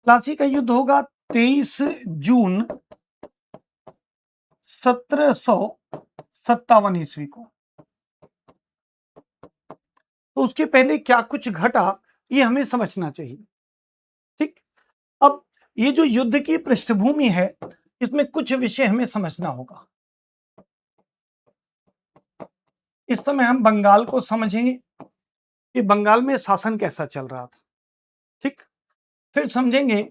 प्लासी का युद्ध होगा 23 जून 1757 ईस्वी को। तो उसके पहले क्या कुछ घटा ये हमें समझना चाहिए। ठीक, अब ये जो युद्ध की पृष्ठभूमि है इसमें कुछ विषय हमें समझना होगा। इस समय हम बंगाल को समझेंगे कि बंगाल में शासन कैसा चल रहा था। ठीक, फिर समझेंगे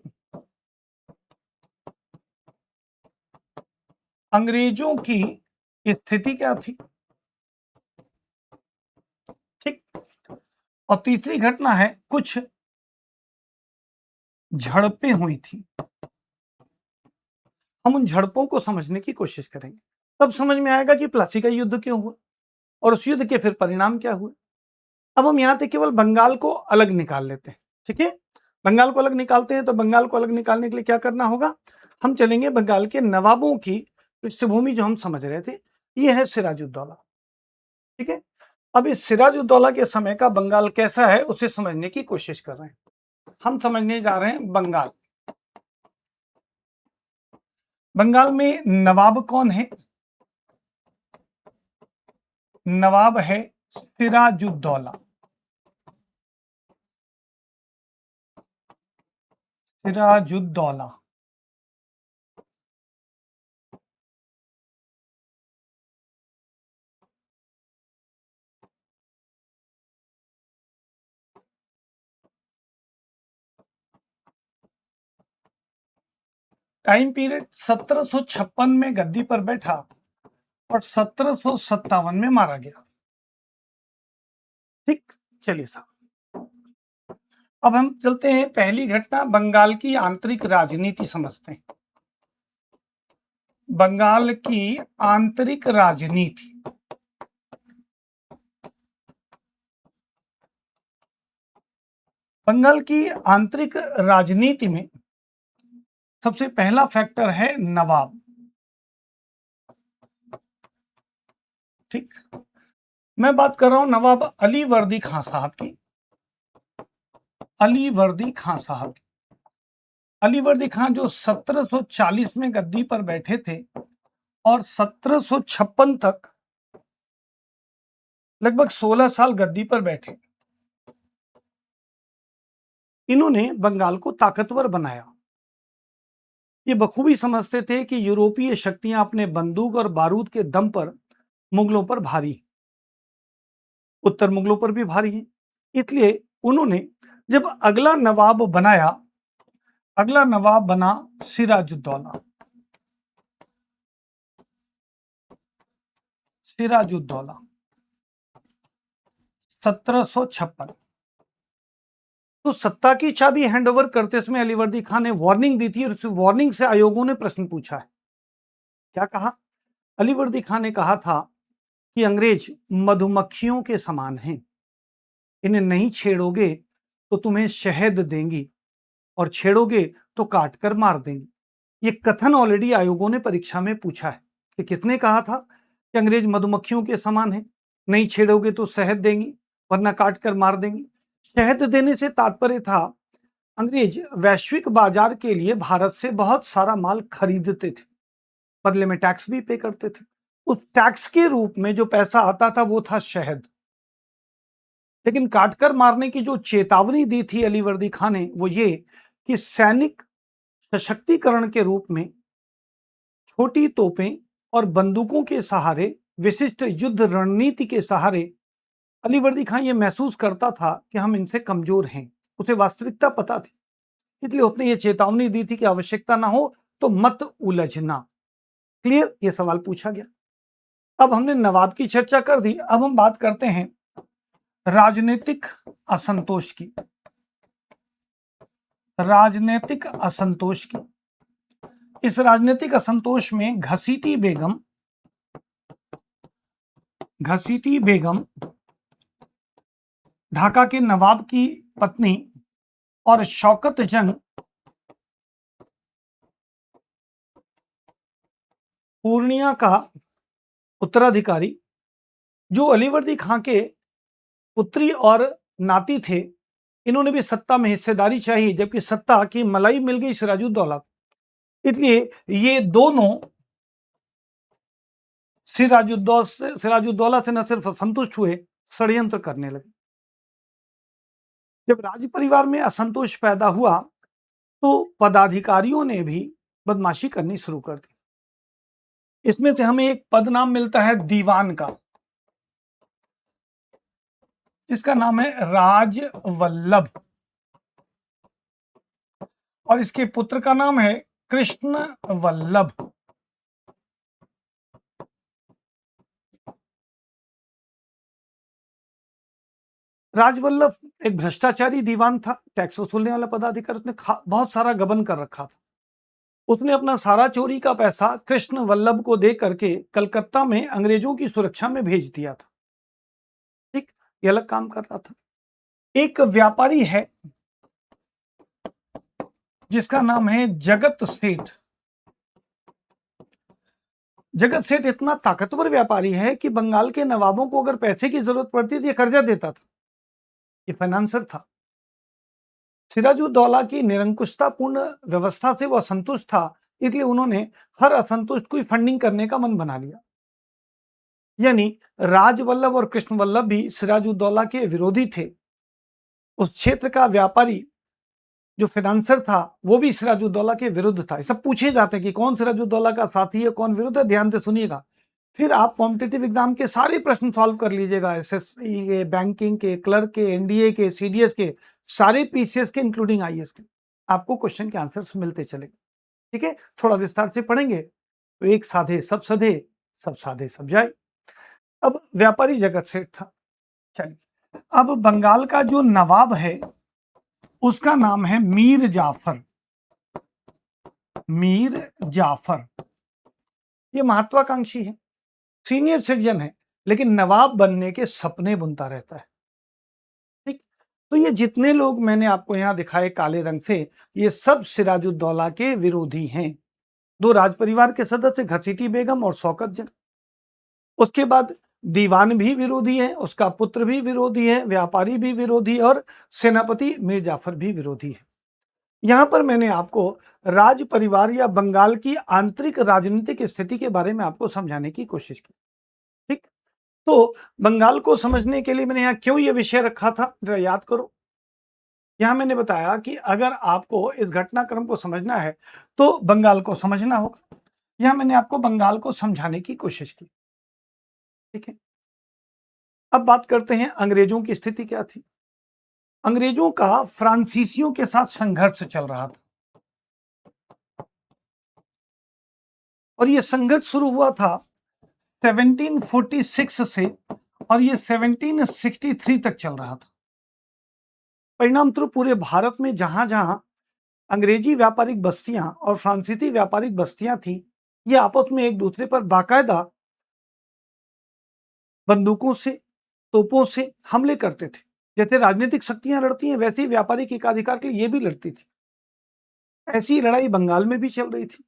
अंग्रेजों की स्थिति क्या थी। ठीक, और तीसरी घटना है कुछ झड़पें हुई थी, हम उन झड़पों को समझने की कोशिश करेंगे। तब समझ में आएगा कि प्लासी का युद्ध क्यों हुआ और उस युद्ध के फिर परिणाम क्या हुए। अब हम यहां से केवल बंगाल को अलग निकाल लेते हैं। ठीक है, बंगाल को अलग निकालते हैं तो बंगाल को अलग निकालने के लिए क्या करना होगा, हम चलेंगे बंगाल के नवाबों की पृष्ठभूमि जो हम समझ रहे थे, ये है सिराजुद्दौला। ठीक है, अब इस सिराजुद्दौला के समय का बंगाल कैसा है उसे समझने की कोशिश कर रहे हैं। हम समझने जा रहे हैं बंगाल। बंगाल में नवाब कौन है, नवाब है सिराजुद्दौला। सिराजुद्दौला टाइम पीरियड 1756 में गद्दी पर बैठा और 1757 में मारा गया। ठीक, चलिए साहब, अब हम चलते हैं पहली घटना, बंगाल की आंतरिक राजनीति समझते हैं। बंगाल की आंतरिक राजनीति, बंगाल की आंतरिक राजनीति में सबसे पहला फैक्टर है नवाब। ठीक, मैं बात कर रहा हूं नवाब अली वर्दी खां साहब की। अली वर्दी खां साहब की, अली वर्दी खां जो 1740 में गद्दी पर बैठे थे और 1756 तक लगभग 16 साल गद्दी पर बैठे। इन्होंने बंगाल को ताकतवर बनाया। ये बखूबी समझते थे कि यूरोपीय शक्तियां अपने बंदूक और बारूद के दम पर मुगलों पर भारी, उत्तर मुगलों पर भी भारी है। इसलिए उन्होंने जब अगला नवाब बनाया, अगला नवाब बना सिराजुद्दौला। सिराजुद्दौला 1756। तो सत्ता की चाबी हैंडओवर करते समय अलीवर्दी खान ने वार्निंग दी थी और उस वार्निंग से आयोगों ने प्रश्न पूछा है। क्या कहा, अलीवर्दी खान ने कहा था कि अंग्रेज मधुमक्खियों के समान हैं, इन्हें नहीं छेड़ोगे तो तुम्हें शहद देंगी और छेड़ोगे तो काट कर मार देंगी। ये कथन ऑलरेडी आयोगों ने परीक्षा में पूछा है कि किसने कहा था कि अंग्रेज मधुमक्खियों के समान है, नहीं छेड़ोगे तो शहद देंगी वरना काट कर मार देंगी। शहद देने से तात्पर्य था अंग्रेज वैश्विक बाजार के लिए भारत से बहुत सारा माल खरीदते थे, बदले में टैक्स भी पे करते थे। उस टैक्स के रूप में जो पैसा आता था वो था शहद। लेकिन काटकर मारने की जो चेतावनी दी थी अलीवर्दी खान ने वो ये कि सैनिक सशक्तिकरण के रूप में छोटी तोपें और बंदूकों के सहारे, विशिष्ट युद्ध रणनीति के सहारे अलीवर्दी खान ये महसूस करता था कि हम इनसे कमजोर हैं। उसे वास्तविकता पता थी, इसलिए उसने ये चेतावनी दी थी कि आवश्यकता ना हो तो मत उलझना। क्लियर? ये सवाल पूछा गया। अब हमने नवाब की चर्चा कर दी, अब हम बात करते हैं राजनीतिक असंतोष की। राजनीतिक असंतोष की। इस राजनीतिक असंतोष में घसीटी बेगम ढाका के नवाब की पत्नी और शौकत जंग पूर्णिया का उत्तराधिकारी, जो अलीवर्दी खां के पुत्री और नाती थे, इन्होंने भी सत्ता में हिस्सेदारी चाहिए, जबकि सत्ता की मलाई मिल गई सिराजुद्दौला। इसलिए ये दोनों सिराजुद्दौला से न सिर्फ असंतुष्ट हुए, षड्यंत्र करने लगे। जब राज परिवार में असंतोष पैदा हुआ तो पदाधिकारियों ने भी बदमाशी करनी शुरू कर दी। इसमें से हमें एक पद नाम मिलता है दीवान का, जिसका नाम है राजवल्लभ, और इसके पुत्र का नाम है कृष्ण वल्लभ। राजवल्लभ एक भ्रष्टाचारी दीवान था, टैक्स वसूलने वाला पदाधिकारी। उसने बहुत सारा गबन कर रखा था। उसने अपना सारा चोरी का पैसा कृष्ण वल्लभ को दे करके कलकत्ता में अंग्रेजों की सुरक्षा में भेज दिया था। ठीक, ये अलग काम कर रहा था। एक व्यापारी है जिसका नाम है जगत सेठ। जगत सेठ इतना ताकतवर व्यापारी है कि बंगाल के नवाबों को अगर पैसे की जरूरत पड़ती थी, कर्जा देता था। ये फाइनेंसर था। सिराजुद्दौला की निरंकुशतापूर्ण व्यवस्था से वह असंतुष्ट था, इसलिए उन्होंने हर असंतुष्ट को फंडिंग करने का मन बना लिया। यानी राजवल्लभ और कृष्ण वल्लभ भी सिराजुद्दौला के विरोधी थे। उस क्षेत्र का व्यापारी जो फाइनेंसर था वो भी सिराजुद्दौला के विरुद्ध था। सब पूछे जाते हैं कि कौन सिराजुद्दौला का साथी है, कौन विरुद्ध है। ध्यान से सुनिएगा, फिर आप कॉम्पिटिटिव एग्जाम के सारे प्रश्न सॉल्व कर लीजिएगा। एसएससी के, बैंकिंग के, क्लर्क के, एनडीए के, सीडीएस के, सारे पीसीएस के, इंक्लूडिंग आईएएस के, आपको क्वेश्चन के आंसर्स मिलते चलेंगे। ठीक है, थोड़ा विस्तार से पढ़ेंगे तो एक साधे सब सधे, सब साधे सब जाए। अब व्यापारी जगत सेठ था। चलिए, अब बंगाल का जो नवाब है उसका नाम है मीर जाफर। मीर जाफर ये महत्वाकांक्षी है, सीनियर सिटीजन है, लेकिन नवाब बनने के सपने बुनता रहता है। ठीक, तो ये जितने लोग मैंने आपको यहां दिखाए काले रंग से, ये सब सिराजुद्दौला के विरोधी हैं। दो राज परिवार के सदस्य घसीटी बेगम और शौकत जंग। उसके बाद दीवान भी विरोधी है, उसका पुत्र भी विरोधी है, व्यापारी भी विरोधी, और सेनापति मीर जाफर भी विरोधी है। यहां पर मैंने आपको राज परिवार या बंगाल की आंतरिक राजनीतिक स्थिति के बारे में आपको समझाने की कोशिश की। ठीक, तो बंगाल को समझने के लिए मैंने यहां क्यों यह विषय रखा था, जरा याद करो। यहां मैंने बताया कि अगर आपको इस घटनाक्रम को समझना है तो बंगाल को समझना होगा। यहां मैंने आपको बंगाल को समझाने की कोशिश की। ठीक है, अब बात करते हैं अंग्रेजों की स्थिति क्या थी। अंग्रेजों का फ्रांसीसियों के साथ संघर्ष चल रहा था, और यह संघर्ष शुरू हुआ था 1746 से, और ये 1763 तक चल रहा था। परिणाम स्वरूप पूरे भारत में जहां जहां अंग्रेजी व्यापारिक बस्तियां और फ्रांसीसी व्यापारिक बस्तियां थी, ये आपस में एक दूसरे पर बाकायदा बंदूकों से, तोपों से हमले करते थे। जैसे राजनीतिक शक्तियां लड़ती हैं, वैसे ही व्यापारिक एकाधिकार के लिए ये भी लड़ती थी। ऐसी लड़ाई बंगाल में भी चल रही थी।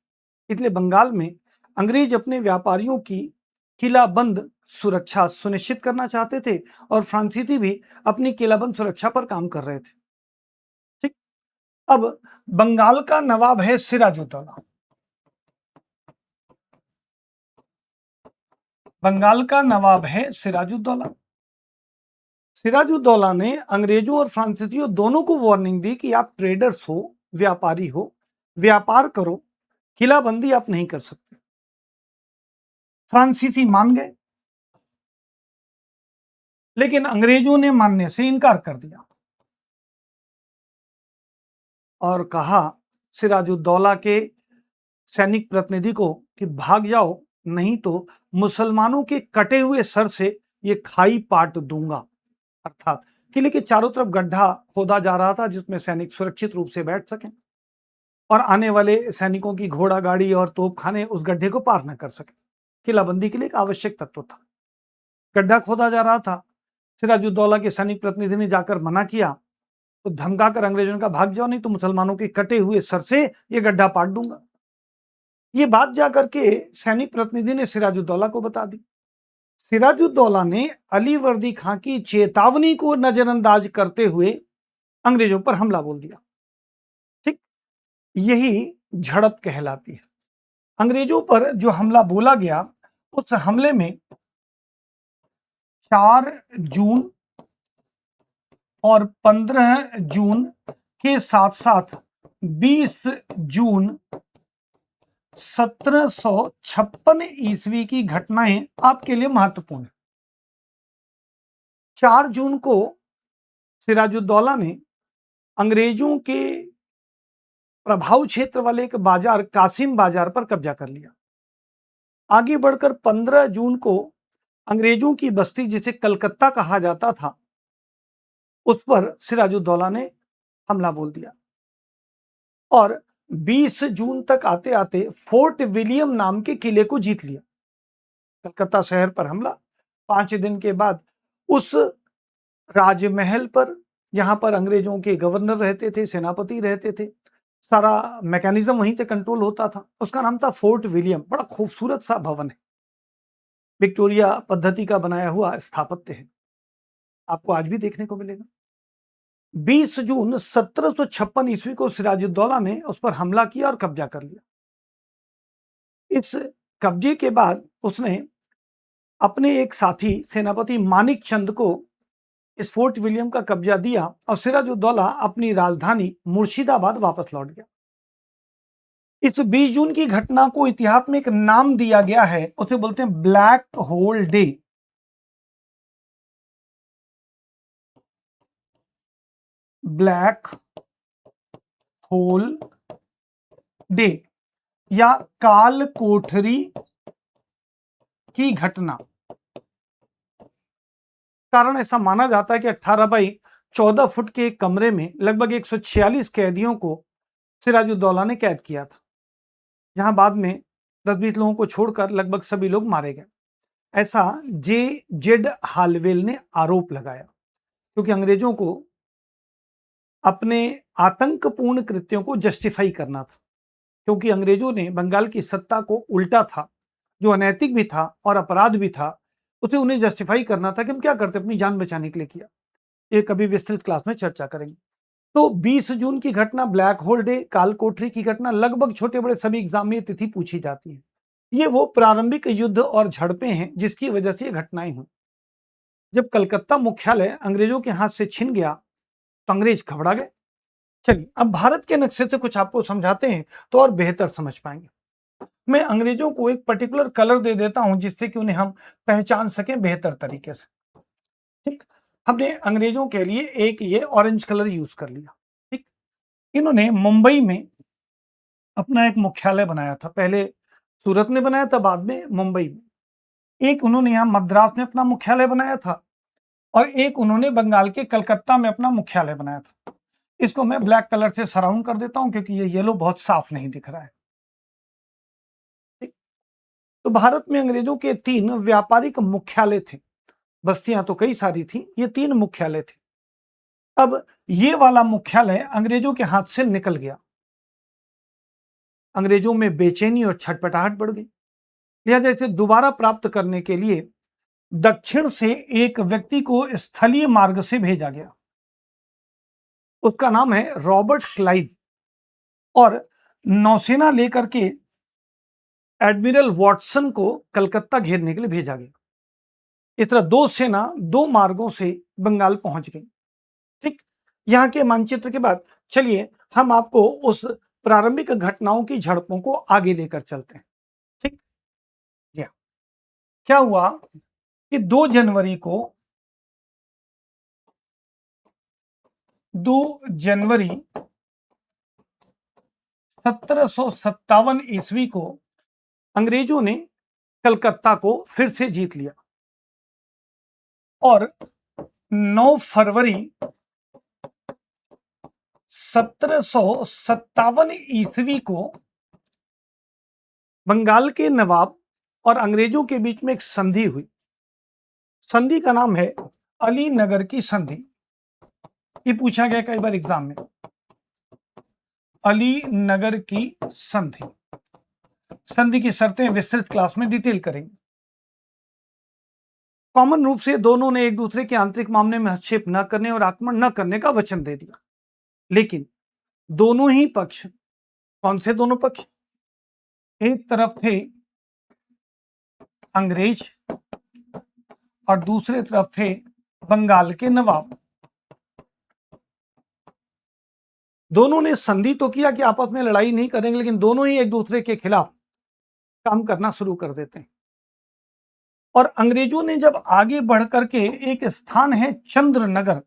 इसलिए बंगाल में अंग्रेज अपने व्यापारियों की किलाबंद सुरक्षा सुनिश्चित करना चाहते थे, और फ्रांसीसी भी अपनी किलाबंद सुरक्षा पर काम कर रहे थे। ठीक, अब बंगाल का नवाब है सिराजुद्दौला। बंगाल का नवाब है सिराजुद्दौला। सिराजुद्दौला ने अंग्रेजों और फ्रांसीसियों दोनों को वार्निंग दी कि आप ट्रेडर्स हो, व्यापारी हो, व्यापार करो, किलाबंदी आप नहीं कर सकते। फ्रांसीसी मान गए, लेकिन अंग्रेजों ने मानने से इनकार कर दिया और कहा सिराजुद्दौला के सैनिक प्रतिनिधि को कि भाग जाओ, नहीं तो मुसलमानों के कटे हुए सर से ये खाई पाट दूंगा। अर्थात किले के चारों तरफ गड्ढा खोदा जा रहा था जिसमें सैनिक सुरक्षित रूप से बैठ सकें और आने वाले सैनिकों की घोड़ा गाड़ी और तोपखाने उस गड्ढे को पार न कर सके। किलाबंदी के लिए एक आवश्यक तत्व था। गड्ढा खोदा जा रहा था, सिराजुद्दौला के सैनिक प्रतिनिधि ने जाकर मना किया तो धमकाकर अंग्रेजों का भाग जाओ, नहीं तो मुसलमानों के कटे हुए सर से ये गड्ढा पाट दूंगा। ये बात जाकर के सैनिक प्रतिनिधि ने सिराजुद्दौला को बता दी। सिराजुद्दौला ने अली वर्दी खां की चेतावनी को नजरअंदाज करते हुए अंग्रेजों पर हमला बोल दिया। ठीक, यही झड़प कहलाती है। अंग्रेजों पर जो हमला बोला गया, उस हमले में 4 जून और 15 जून के साथ साथ 20 जून 1756 ईस्वी की घटनाएं आपके लिए महत्वपूर्ण है। 4 जून को सिराजुद्दौला ने अंग्रेजों के प्रभाव क्षेत्र वाले एक बाजार कासिम बाजार पर कब्जा कर लिया। आगे बढ़कर 15 जून को अंग्रेजों की बस्ती जिसे कलकत्ता कहा जाता था, उस पर सिराजुद्दौला ने हमला बोल दिया और 20 जून तक आते आते फोर्ट विलियम नाम के किले को जीत लिया। कलकत्ता शहर पर हमला। 5 दिन के बाद उस राजमहल पर, यहां पर अंग्रेजों के गवर्नर रहते थे, सेनापति रहते थे, सारा मैकेनिज्म वहीं से कंट्रोल होता था, उसका नाम था फोर्ट विलियम। बड़ा खूबसूरत सा भवन है, विक्टोरिया पद्धति का बनाया हुआ स्थापत्य है, आपको आज भी देखने को मिलेगा। 20 जून 1756 ईस्वी को सिराजुद्दौला ने उस पर हमला किया और कब्जा कर लिया। इस कब्जे के बाद उसने अपने एक साथी सेनापति मानिक चंद को इस फोर्ट विलियम का कब्जा दिया और सिराजुद्दौला अपनी राजधानी मुर्शिदाबाद वापस लौट गया। इस 20 जून की घटना को इतिहास में एक नाम दिया गया है, उसे बोलते हैं black hole day. Black hole day या काल कोठरी की घटना। कारण ऐसा माना जाता है कि 18 बाई 14 फुट के एक कमरे में लगभग 146 कैदियों को सिराजुद्दौला ने कैद किया था, जहां बाद में 10-20 लोगों को छोड़कर लगभग सभी लोग मारे गए। ऐसा जेड हालवेल ने आरोप लगाया, क्योंकि अंग्रेजों को अपने आतंकपूर्ण कृत्यों को जस्टिफाई करना था, क्योंकि अंग्रेजों ने बंगाल की सत्ता को उल्टा था, जो अनैतिक भी था और अपराध भी था, उसे उन्हें जस्टिफाई करना था कि हम क्या करते, अपनी जान बचाने के लिए किया। ये कभी विस्तृत क्लास में चर्चा करेंगे। तो 20 जून की घटना, ब्लैक होल डे, काल कोठरी की घटना, लगभग छोटे बड़े सभी एग्जाम में तिथि पूछी जाती है। ये वो प्रारंभिक युद्ध और झड़पें हैं जिसकी वजह से ये घटनाएं हुई। जब कलकत्ता मुख्यालय अंग्रेजों के हाथ से छिन गया तो अंग्रेज घबरा गए। चलिए अब भारत के नक्शे से कुछ आपको समझाते हैं तो और बेहतर समझ पाएंगे। मैं अंग्रेजों को एक पर्टिकुलर कलर दे देता हूं जिससे कि उन्हें हम पहचान सकें बेहतर तरीके से। ठीक, हमने अंग्रेजों के लिए एक ये ऑरेंज कलर यूज कर लिया। ठीक, इन्होंने मुंबई में अपना एक मुख्यालय बनाया था, पहले सूरत में बनाया था, बाद में मुंबई में। एक उन्होंने यहाँ मद्रास में अपना मुख्यालय बनाया था और एक उन्होंने बंगाल के कलकत्ता में अपना मुख्यालय बनाया था। इसको मैं ब्लैक कलर से सराउंड कर देता हूं क्योंकि ये येलो बहुत साफ नहीं दिख रहा है। ठीक, तो भारत में अंग्रेजों के 3 व्यापारिक मुख्यालय थे। बस्तियां तो कई सारी थी, ये 3 मुख्यालय थे। अब ये वाला मुख्यालय अंग्रेजों के हाथ से निकल गया। अंग्रेजों में बेचैनी और छटपटाहट बढ़ गई। लिहाजा इसे दोबारा प्राप्त करने के लिए दक्षिण से एक व्यक्ति को स्थलीय मार्ग से भेजा गया। उसका नाम है रॉबर्ट क्लाइव, और नौसेना लेकर के एडमिरल वॉटसन को कलकत्ता घेरने के लिए भेजा गया। इस तरह 2 सेना 2 मार्गों से बंगाल पहुंच गई। ठीक, यहां के मानचित्र के बाद चलिए हम आपको उस प्रारंभिक घटनाओं की झड़पों को आगे लेकर चलते हैं। ठीक, जी हाँ। क्या हुआ कि 2 जनवरी को 2 जनवरी 1757 ईस्वी को अंग्रेजों ने कलकत्ता को फिर से जीत लिया और 9 फरवरी 1757 ईस्वी को बंगाल के नवाब और अंग्रेजों के बीच में एक संधि हुई। संधि का नाम है अलीनगर की संधि। ये पूछा गया कई बार एग्जाम में, अलीनगर की संधि। संधि की शर्तें विस्तृत क्लास में डिटेल करेंगे। कॉमन रूप से दोनों ने एक दूसरे के आंतरिक मामले में हस्तक्षेप न करने और आक्रमण न करने का वचन दे दिया, लेकिन दोनों ही पक्ष, कौन से दोनों पक्ष, एक तरफ थे अंग्रेज और दूसरे तरफ थे बंगाल के नवाब। दोनों ने संधि तो किया कि आपस में लड़ाई नहीं करेंगे, लेकिन दोनों ही एक दूसरे के खिलाफ काम करना शुरू कर देते हैं। और अंग्रेजों ने जब आगे बढ़ करके, एक स्थान है चंद्रनगर,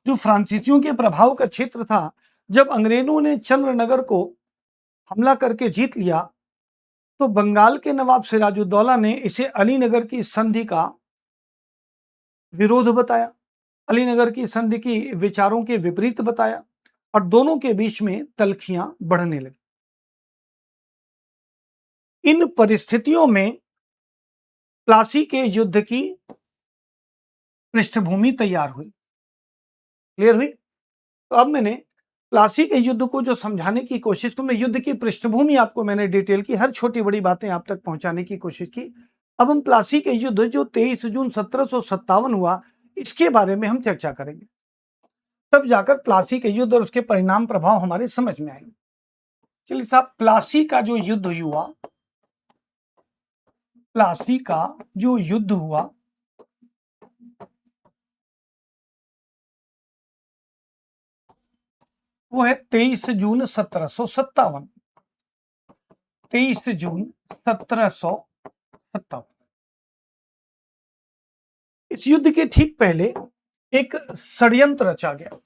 जो फ्रांसीसियों के प्रभाव का क्षेत्र था, जब अंग्रेजों ने चंद्रनगर को हमला करके जीत लिया तो बंगाल के नवाब सिराजुद्दौला ने इसे अलीनगर की संधि का विरोध बताया, अलीनगर की संधि की विचारों के विपरीत बताया और दोनों के बीच में तल्खियां बढ़ने लगी। इन परिस्थितियों में प्लासी के युद्ध की पृष्ठभूमि तैयार हुई। क्लियर हुई? तो अब मैंने प्लासी के युद्ध को जो समझाने की कोशिश, तो मैं युद्ध की पृष्ठभूमि आपको मैंने डिटेल की, हर छोटी बड़ी बातें आप तक पहुंचाने की कोशिश की। अब हम प्लासी के युद्ध जो 23 जून 1757 हुआ, इसके बारे में हम चर्चा करेंगे। तब जाकर प्लासी के युद्ध और उसके परिणाम प्रभाव हमारे समझ में आएंगे। चलिए साहब, प्लासी का जो युद्ध हुआ, प्लासी का जो युद्ध हुआ वो है 23 जून 1757। 23 जून 1757। इस युद्ध के ठीक पहले एक षड्यंत्र रचा गया।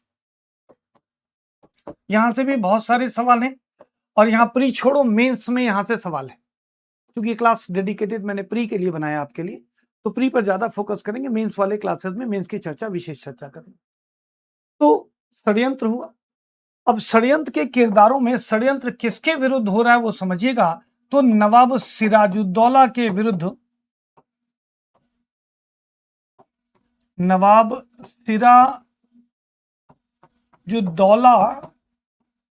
यहां से भी बहुत सारे सवाल हैं और यहां प्री छोड़ो, मेंस में यहां से सवाल है। क्योंकि क्लास डेडिकेटेड मैंने प्री के लिए बनाया आपके लिए, तो प्री पर ज्यादा फोकस करेंगे, मेंस वाले क्लासेस में मेंस की चर्चा, विशेष चर्चा करेंगे। तो षड्यंत्र हुआ। अब षड्यंत्र के किरदारों में षड्यंत्र किसके विरुद्ध हो रहा है वो समझिएगा। तो नवाब सिराजुद्दौला के विरुद्ध, नवाब सिराजुद्दौला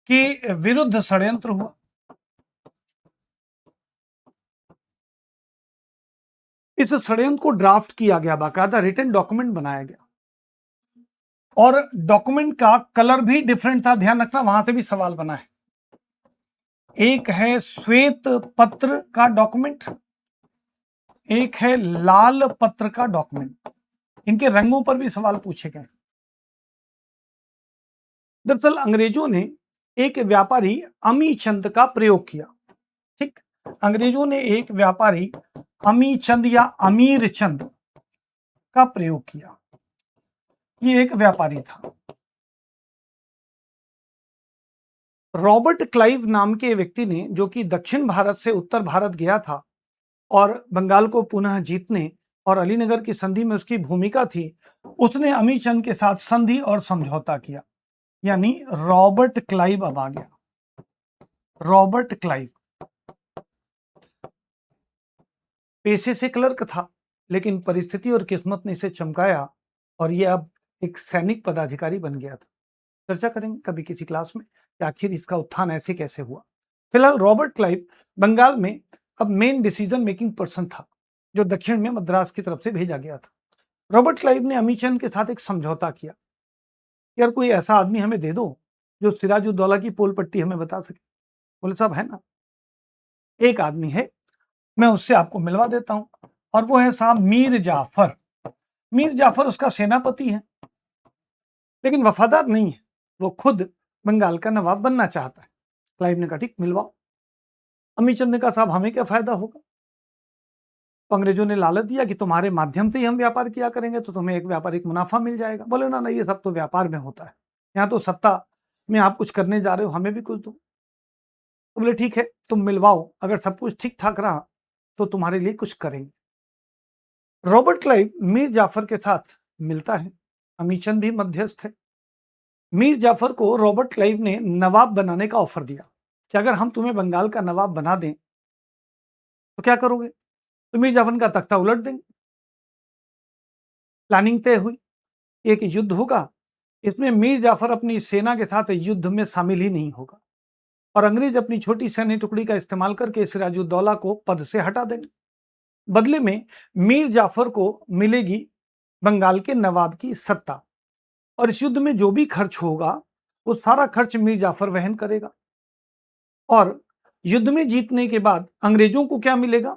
के विरुद्ध षड्यंत्र हुआ। इस षड्यंत्र को ड्राफ्ट किया गया, बाकायदा रिटन डॉक्यूमेंट बनाया गया और डॉक्यूमेंट का कलर भी डिफरेंट था। ध्यान रखना, वहां से भी सवाल बना है। एक है श्वेत पत्र का डॉक्यूमेंट, एक है लाल पत्र का डॉक्यूमेंट। इनके रंगों पर भी सवाल पूछे गए। दरअसल अंग्रेजों ने एक व्यापारी अमी चंद का प्रयोग किया। ठीक, अंग्रेजों ने एक व्यापारी अमी चंद या अमीर चंद का प्रयोग किया। ये एक व्यापारी था। रॉबर्ट क्लाइव नाम के व्यक्ति ने, जो कि दक्षिण भारत से उत्तर भारत गया था और बंगाल को पुनः जीतने और अलीनगर की संधि में उसकी भूमिका थी, उसने अमी चंद के साथ संधि और समझौता किया। यानी रॉबर्ट क्लाइव अब आ गया। रॉबर्ट क्लाइव पेशे से क्लर्क था, लेकिन परिस्थिति और किस्मत ने इसे चमकाया और यह अब एक सैनिक पदाधिकारी बन गया था। चर्चा करेंगे कभी किसी क्लास में कि आखिर इसका उत्थान ऐसे कैसे हुआ। फिलहाल रॉबर्ट क्लाइव बंगाल में अब मेन डिसीजन मेकिंग पर्सन था, जो दक्षिण में मद्रास की तरफ से भेजा गया था। रॉबर्ट क्लाइव ने अमीचंद के साथ एक समझौता किया, यार कोई ऐसा आदमी हमें दे दो जो सिराजुद्दौला की पोल पट्टी हमें बता सके। बोले साहब है ना, एक आदमी है, मैं उससे आपको मिलवा देता हूं, और वो है साहब मीर जाफर। मीर जाफर उसका सेनापति है, लेकिन वफादार नहीं है, वो खुद बंगाल का नवाब बनना चाहता है। क्लाइव ने कहा ठीक मिलवाओ। अमीचंद ने कहा साहब हमें क्या फायदा होगा? तो अंग्रेजों ने लालच दिया कि तुम्हारे माध्यम से ही हम व्यापार किया करेंगे तो तुम्हें एक व्यापारिक मुनाफा मिल जाएगा। बोले ना ये सब तो व्यापार में होता है, यहाँ तो सत्ता में आप कुछ करने जा रहे हो, हमें भी कुछ दो। तो बोले ठीक है तुम मिलवाओ, अगर सब कुछ ठीक ठाक रहा तो तुम्हारे लिए कुछ करेंगे। रॉबर्ट क्लाइव मीर जाफर के साथ मिलता है, अमीचंद भी मध्यस्थ है। मीर जाफर को रॉबर्ट क्लाइव ने नवाब बनाने का ऑफर दिया कि अगर हम तुम्हें बंगाल का नवाब बना दें तो क्या करोगे? तो मीर जाफर का तख्ता उलट देंगे। प्लानिंग तय हुई, एक युद्ध होगा, इसमें मीर जाफर अपनी सेना के साथ युद्ध में शामिल ही नहीं होगा और अंग्रेज अपनी छोटी सैन्य टुकड़ी का इस्तेमाल करके सिराजुद्दौला को पद से हटा देंगे। बदले में मीर जाफर को मिलेगी बंगाल के नवाब की सत्ता और इस युद्ध में जो भी खर्च होगा वो सारा खर्च मीर जाफर वहन करेगा। और युद्ध में जीतने के बाद अंग्रेजों को क्या मिलेगा?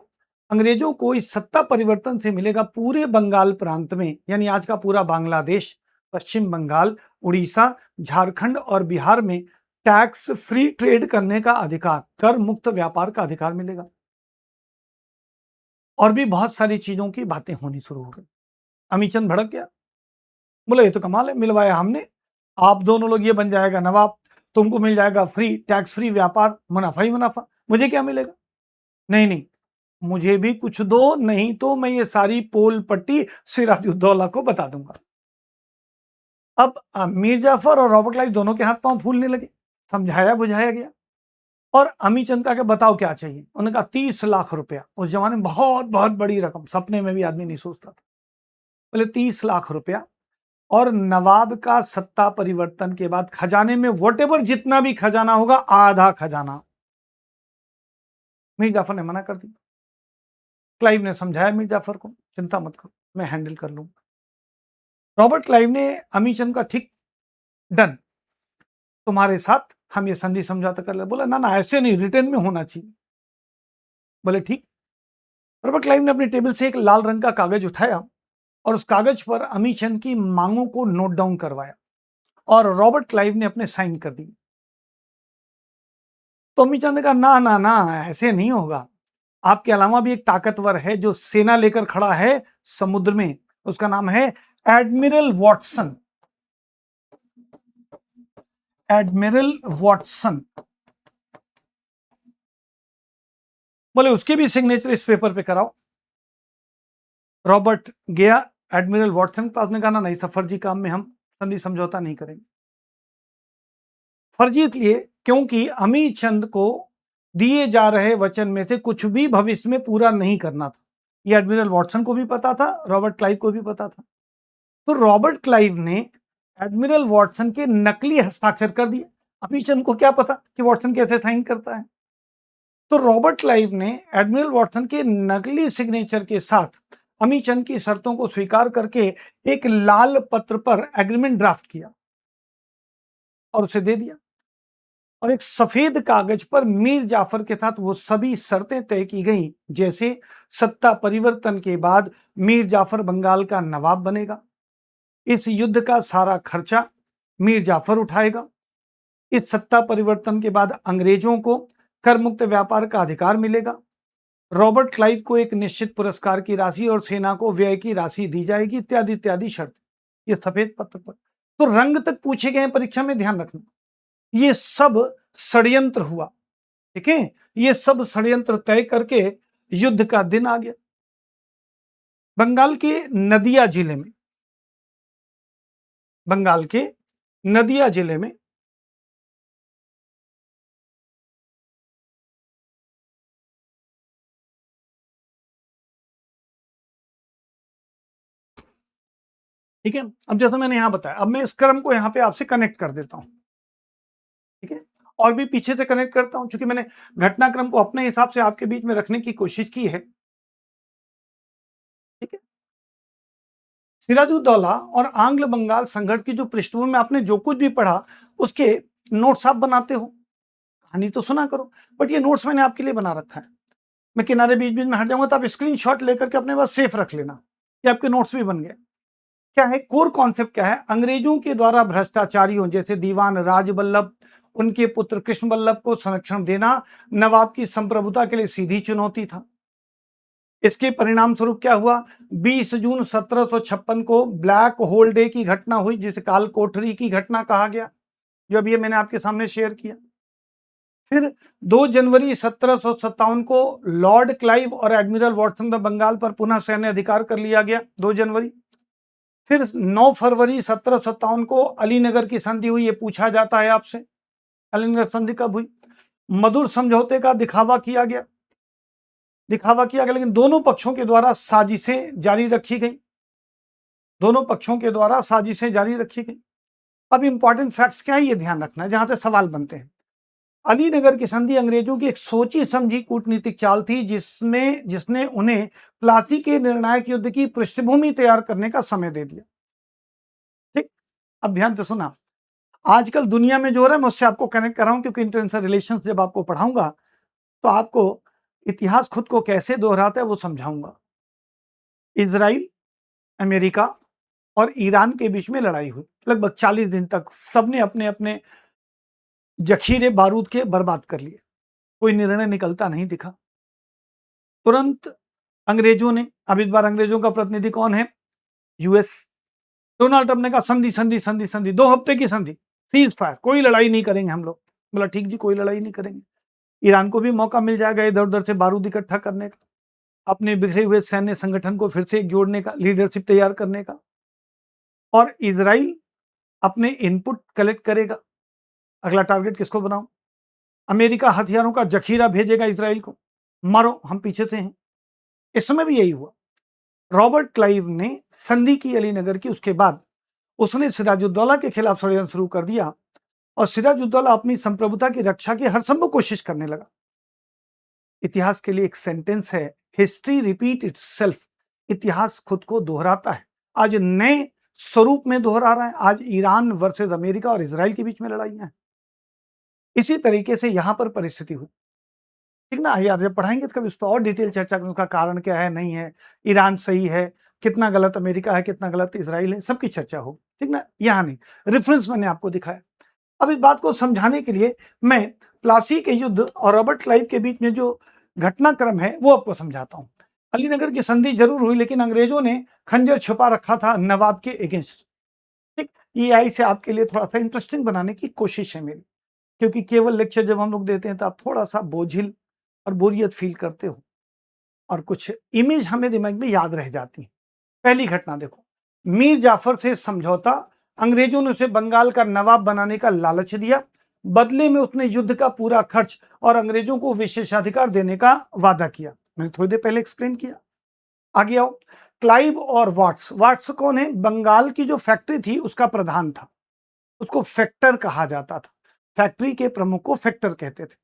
अंग्रेजों को इस सत्ता परिवर्तन से मिलेगा पूरे बंगाल प्रांत में, यानी आज का पूरा बांग्लादेश, पश्चिम बंगाल, उड़ीसा, झारखंड और बिहार में टैक्स फ्री ट्रेड करने का अधिकार, कर मुक्त व्यापार का अधिकार मिलेगा। और भी बहुत सारी चीजों की बातें होनी शुरू हो गई। अमीचंद भड़क गया, बोले ये तो कमाल है, मिलवाया हमने, आप दोनों लोग, ये बन जाएगा नवाब, तुमको मिल जाएगा फ्री टैक्स फ्री व्यापार, मुनाफा ही मुनाफा, मुझे क्या मिलेगा? नहीं नहीं, मुझे भी कुछ दो, नहीं तो मैं ये सारी पोल पट्टी सिराजुद्दौला को बता दूंगा। अब मीर जाफर और रॉबर्ट क्लाइव दोनों के हाथ पांव फूलने लगे। समझाया बुझाया गया और अमीचंद का बताओ क्या चाहिए? उन्होंने कहा 30 लाख रुपया। उस जमाने में बहुत बहुत बड़ी रकम, सपने में भी आदमी नहीं सोचता था। बोले 30 लाख रुपया और नवाब का सत्ता परिवर्तन के बाद खजाने में वॉटेवर जितना भी खजाना होगा आधा खजाना। मीर जाफर ने मना कर दिया। क्लाइव ने समझाया मीर जाफर को, चिंता मत करो मैं हैंडल कर लूंगा। रॉबर्ट क्लाइव ने अमीचंद का ठीक, डन, तुम्हारे साथ हम ये संधि समझौता कर ले। बोला ना ना ऐसे नहीं, रिटर्न में होना चाहिए। बोले ठीक। रॉबर्ट क्लाइव ने अपनी टेबल से एक लाल रंग का कागज उठाया और उस कागज पर अमीचंद की मांगों को नोट डाउन करवाया और रॉबर्ट क्लाइव ने अपने साइन कर दिए। तो अमीचंद ने कहा ना ना ना ऐसे नहीं होगा, आपके अलावा भी एक ताकतवर है जो सेना लेकर खड़ा है समुद्र में, उसका नाम है एडमिरल वॉटसन। Admiral Watson. बोले उसके भी सिग्नेचर इस पेपर पे कराओ। रॉबर्ट गया एडमिरल वॉटसन के पास, ने कहा ना नहीं, सब फर्जी काम में हम संधि समझौता नहीं करेंगे। फर्जी इसलिए क्योंकि अमीचंद को दिए जा रहे वचन में से कुछ भी भविष्य में पूरा नहीं करना था। ये एडमिरल वॉटसन को भी पता था, रॉबर्ट क्लाइव को भी पता था। तो रॉबर्ट क्लाइव ने एडमिरल वॉटसन के नकली हस्ताक्षर कर दिए। अमीचंद को क्या पता कि वॉटसन कैसे साइन करता है। तो रॉबर्ट क्लाइव ने एडमिरल वॉटसन के नकली सिग्नेचर के साथ अमीचंद की शर्तों को स्वीकार करके एक लाल पत्र पर एग्रीमेंट ड्राफ्ट किया और उसे दे दिया और एक सफेद कागज पर मीर जाफर के साथ वो सभी शर्तें तय की गई, जैसे सत्ता परिवर्तन के बाद मीर जाफर बंगाल का नवाब बनेगा, इस युद्ध का सारा खर्चा मीर जाफर उठाएगा, इस सत्ता परिवर्तन के बाद अंग्रेजों को कर मुक्त व्यापार का अधिकार मिलेगा, रॉबर्ट क्लाइव को एक निश्चित पुरस्कार की राशि और सेना को व्यय की राशि दी जाएगी, इत्यादि इत्यादि शर्त। ये सफेद पत्र पर, तो रंग तक पूछे गए परीक्षा में, ध्यान रखना। ये सब षड्यंत्र हुआ, ठीक है, ये सब षड्यंत्र तय करके युद्ध का दिन आ गया। बंगाल के नदिया जिले में, बंगाल के नदिया जिले में ठीक है। अब जैसा मैंने यहां बताया, अब मैं इस क्रम को यहां पे आपसे कनेक्ट कर देता हूं, ठीक है, और भी पीछे से कनेक्ट करता हूं, क्योंकि मैंने घटनाक्रम को अपने हिसाब से आपके बीच में रखने की कोशिश की है, ठीक है। सिराजुद्दौला और आंग्ल बंगाल संघर्ष की जो पृष्ठभूमि में आपने जो कुछ भी पढ़ा उसके नोट्स आप बनाते हो, कहानी तो सुना करो, बट ये नोट्स मैंने आपके लिए बना रखा है। मैं किनारे बीच बीच में हट जाऊंगा तो आप स्क्रीनशॉट लेकर के अपने पास सेफ रख लेना, ये आपके नोट्स भी बन गए। क्या है, कोर कॉन्सेप्ट क्या है, अंग्रेजों के द्वारा भ्रष्टाचारियों जैसे दीवान राजबल्लभ, उनके पुत्र कृष्ण बल्लभ को संरक्षण देना नवाब की संप्रभुता के लिए सीधी चुनौती था। इसके परिणाम स्वरूप क्या हुआ, 20 जून 1756 को ब्लैक होल डे की घटना हुई, जिसे काल कोठरी की घटना कहा गया, जो अभी मैंने आपके सामने शेयर किया। फिर 2 जनवरी 1757 को लॉर्ड क्लाइव और एडमिरल वाटसन द बंगाल पर पुनः सैन्य अधिकार कर लिया गया, 2 जनवरी। फिर 9 फरवरी 1757 को अलीनगर की संधि हुई, ये पूछा जाता है आपसे, अलीनगर संधि कब हुई। मधुर समझौते का दिखावा किया गया, लेकिन दोनों पक्षों के द्वारा साजिशें जारी रखी गई, अब इंपॉर्टेंट फैक्ट्स क्या है ये ध्यान रखना है, जहां से सवाल बनते हैं। अलीनगर की संधि अंग्रेजों की एक सोची समझी कूटनीतिक चाल थी, जिसने उन्हें प्लासी के निर्णायक युद्ध की पृष्ठभूमि तैयार करने का समय दे दिया। ठीक, अब ध्यान से सुना, आजकल दुनिया में जो हो रहा है मैं उससे आपको कनेक्ट कर रहा हूं, क्योंकि इंटरनेशनल रिलेशंस जब आपको पढ़ाऊंगा तो आपको इतिहास खुद को कैसे दोहराता है वो समझाऊंगा। इजराइल, अमेरिका और ईरान के बीच में लड़ाई हुई, लगभग 40 दिन तक सबने अपने अपने जखीरे बारूद के बर्बाद कर लिए, कोई निर्णय निकलता नहीं दिखा। तुरंत अंग्रेजों ने, अब इस बार अंग्रेजों का प्रतिनिधि कौन है, यूएस, डोनाल्ड ट्रंप ने कहा संधि संधि संधि संधि, 2 हफ्ते की संधि, सीज फायर, कोई लड़ाई नहीं करेंगे हम लोग। बोला ठीक जी, कोई लड़ाई नहीं करेंगे। ईरान को भी मौका मिल जाएगा इधर उधर से बारूद इकट्ठा करने का, अपने बिखरे हुए सैन्य संगठन को फिर से जोड़ने का, लीडरशिप तैयार करने का, और इजराइल अपने इनपुट कलेक्ट करेगा, अगला टारगेट किसको बनाऊं। अमेरिका हथियारों का जखीरा भेजेगा इजराइल को, मारो हम पीछे से हैं। इस समय भी यही हुआ। रॉबर्ट क्लाइव ने संधि की अलीनगर की, उसके बाद उसने सिराजुद्दौला के खिलाफ षड्यंत्र शुरू कर दिया और सिराजुद्दौला अपनी संप्रभुता की रक्षा की हर संभव कोशिश करने लगा। इतिहास के लिए एक सेंटेंस है, हिस्ट्री रिपीट इटसेल्फ, इतिहास खुद को दोहराता है। आज नए स्वरूप में दोहरा रहा है, आज ईरान वर्सेस अमेरिका और इजराइल के बीच में लड़ाइयां हैं। इसी तरीके से यहां पर परिस्थिति हुई, ठीक ना। यार जब पढ़ाएंगे तो कभी उस पर और डिटेल चर्चा करें, उसका कारण क्या है, नहीं है, ईरान सही है, कितना गलत अमेरिका है, कितना गलत इजराइल है, सबकी चर्चा होगी, ठीक ना। यहाँ नहीं, रेफरेंस मैंने आपको दिखाया। अब इस बात को समझाने के लिए मैं प्लासी के युद्ध और रॉबर्ट क्लाइव के बीच में जो घटनाक्रम है वो आपको समझाता हूं। अलीनगर की संधि जरूर हुई, लेकिन अंग्रेजों ने खंजर छुपा रखा था नवाब के अगेंस्ट। ठीक, ये आई से आपके लिए थोड़ा सा इंटरेस्टिंग बनाने की कोशिश है मेरी, क्योंकि केवल लेक्चर जब हम लोग देते हैं तो आप थोड़ा सा बोझिल और बोरियत फील करते हो, और कुछ इमेज हमें दिमाग में याद रह जाती है। पहली घटना देखो, मीर जाफर से समझौता, अंग्रेजों ने उसे बंगाल का नवाब बनाने का लालच दिया, बदले में उसने युद्ध का पूरा खर्च और अंग्रेजों को विशेषाधिकार देने का वादा किया। मैंने थोड़ी देर पहले एक्सप्लेन किया। आगे आओ, क्लाइव और वाट्स। वाट्स कौन है, बंगाल की जो फैक्ट्री थी उसका प्रधान था, उसको फैक्टर कहा जाता था, फैक्ट्री के प्रमुख को फैक्टर कहते थे।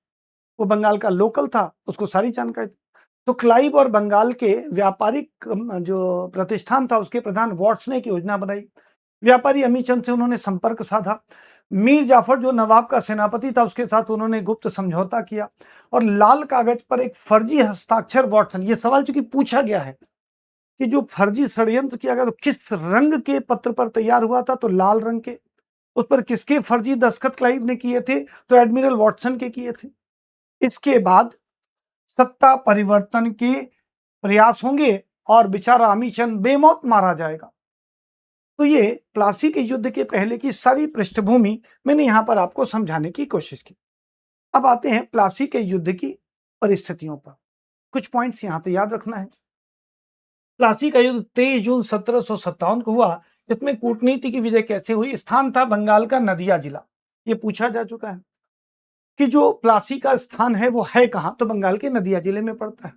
वो बंगाल का लोकल था, उसको सारी जानकारी थी। तो क्लाइव और बंगाल के व्यापारिक जो प्रतिष्ठान था उसके प्रधान वाट्स ने एक योजना बनाई। व्यापारी अमीचंद से उन्होंने संपर्क साधा। मीर जाफर जो नवाब का सेनापति था उसके साथ उन्होंने गुप्त समझौता किया और लाल कागज पर एक फर्जी हस्ताक्षर वाटसन, ये सवाल चूंकि पूछा गया है कि जो फर्जी षड्यंत्र किया गया तो किस रंग के पत्र पर तैयार हुआ था, तो लाल रंग के। उस पर किसके फर्जी दस्तखत क्लाइव ने किए थे, तो एडमिरल वाटसन के किए थे। इसके बाद सत्ता परिवर्तन के प्रयास होंगे और बेचारा अमीचंद बेमौत मारा जाएगा। तो ये प्लासी के युद्ध के पहले की सारी पृष्ठभूमि मैंने यहां पर आपको समझाने की कोशिश की। अब आते हैं प्लासी के युद्ध की परिस्थितियों पर, कुछ पॉइंट्स यहां पे याद रखना है। प्लासी का युद्ध 23 जून 1757 को हुआ। इसमें कूटनीति की विजय कैसे हुई, स्थान था बंगाल का नदिया जिला। ये पूछा जा चुका है कि जो प्लासी का स्थान है वो है कहां, तो बंगाल के नदिया जिले में पड़ता है।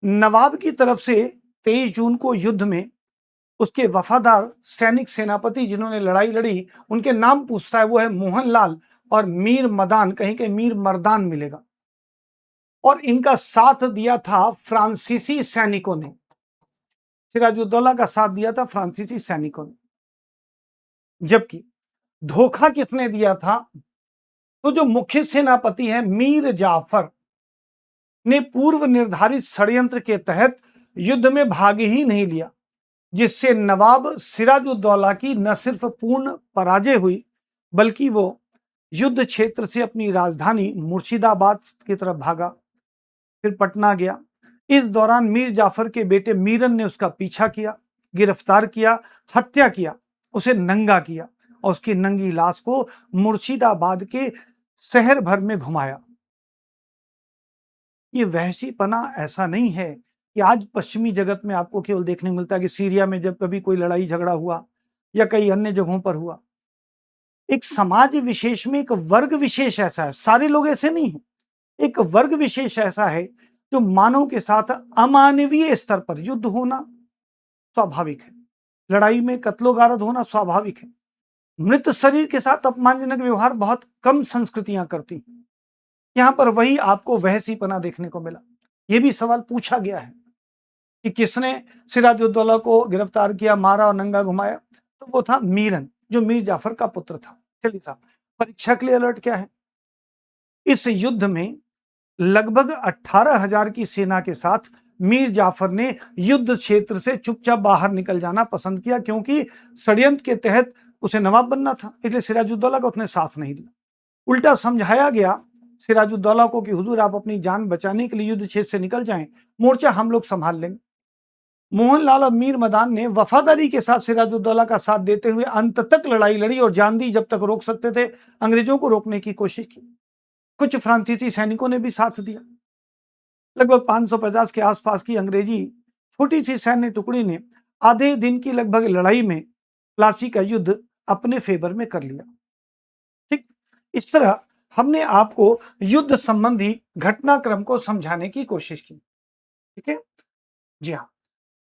नवाब की तरफ से 23 जून को युद्ध में उसके वफादार सैनिक सेनापति जिन्होंने लड़ाई लड़ी उनके नाम पूछता है, वो है मोहनलाल और मीर मदान, कहीं कहीं मीर मर्दान मिलेगा। और इनका साथ दिया था फ्रांसीसी सैनिकों ने, सिराजुद्दौला का साथ दिया था फ्रांसीसी सैनिकों ने। जबकि धोखा किसने दिया था, तो जो मुख्य सेनापति है मीर जाफर ने पूर्व निर्धारित षड्यंत्र के तहत युद्ध में भाग ही नहीं लिया, जिससे नवाब सिराजुद्दौला की न सिर्फ पूर्ण पराजय हुई, बल्कि वो युद्ध क्षेत्र से अपनी राजधानी मुर्शिदाबाद की तरफ भागा, फिर पटना गया। इस दौरान मीर जाफर के बेटे मीरन ने उसका पीछा किया, गिरफ्तार किया, हत्या किया, उसे नंगा किया और उसकी नंगी लाश को मुर्शिदाबाद के शहर भर में घुमाया। ये वहशीपना ऐसा नहीं है कि आज पश्चिमी जगत में आपको केवल देखने को मिलता है कि सीरिया में जब कभी कोई लड़ाई झगड़ा हुआ या कई अन्य जगहों पर हुआ। एक समाज विशेष में एक वर्ग विशेष ऐसा है, सारे लोग ऐसे नहीं हैं। एक वर्ग विशेष ऐसा है जो मानव के साथ अमानवीय स्तर पर युद्ध होना स्वाभाविक है, लड़ाई में कत्लो गारत होना स्वाभाविक है। मृत शरीर के साथ अपमानजनक व्यवहार बहुत कम संस्कृतियां करती हैं। यहां पर वही आपको वहशीपना देखने को मिला। यह भी सवाल पूछा गया है कि किसने सिराजुद्दौला को गिरफ्तार किया, मारा और नंगा घुमाया, तो वो था मीरन, जो मीर जाफर का पुत्र था। चलिए साहब, परीक्षा के लिए अलर्ट क्या है? इस युद्ध में लगभग 18,000 की सेना के साथ मीर जाफर ने युद्ध क्षेत्र से चुपचाप बाहर निकल जाना पसंद किया, क्योंकि षड्यंत्र के तहत उसे नवाब बनना था, इसलिए सिराजुद्दौला का उसने साथ नहीं दिया। उल्टा समझाया गया सिराजुद्दौला को कि हुजूर आप अपनी जान बचाने के लिए युद्ध क्षेत्र से निकल जाएं, मोर्चा हम लोग संभाल लेंगे। मोहनलाल और मीर मदान ने वफादारी के साथ सिराजुद्दौला का साथ देते हुए अंत तक लड़ाई लड़ी और जान दी। जब तक रोक सकते थे अंग्रेजों को रोकने की कोशिश की। कुछ फ्रांसीसी सैनिकों ने भी साथ दिया। लगभग 550 के आसपास की अंग्रेजी छोटी सी सैन्य टुकड़ी ने आधे दिन की लगभग लड़ाई में प्लासी का युद्ध अपने फेवर में कर लिया। ठीक इस तरह हमने आपको युद्ध संबंधी घटनाक्रम को समझाने की कोशिश की। ठीक है जी हाँ,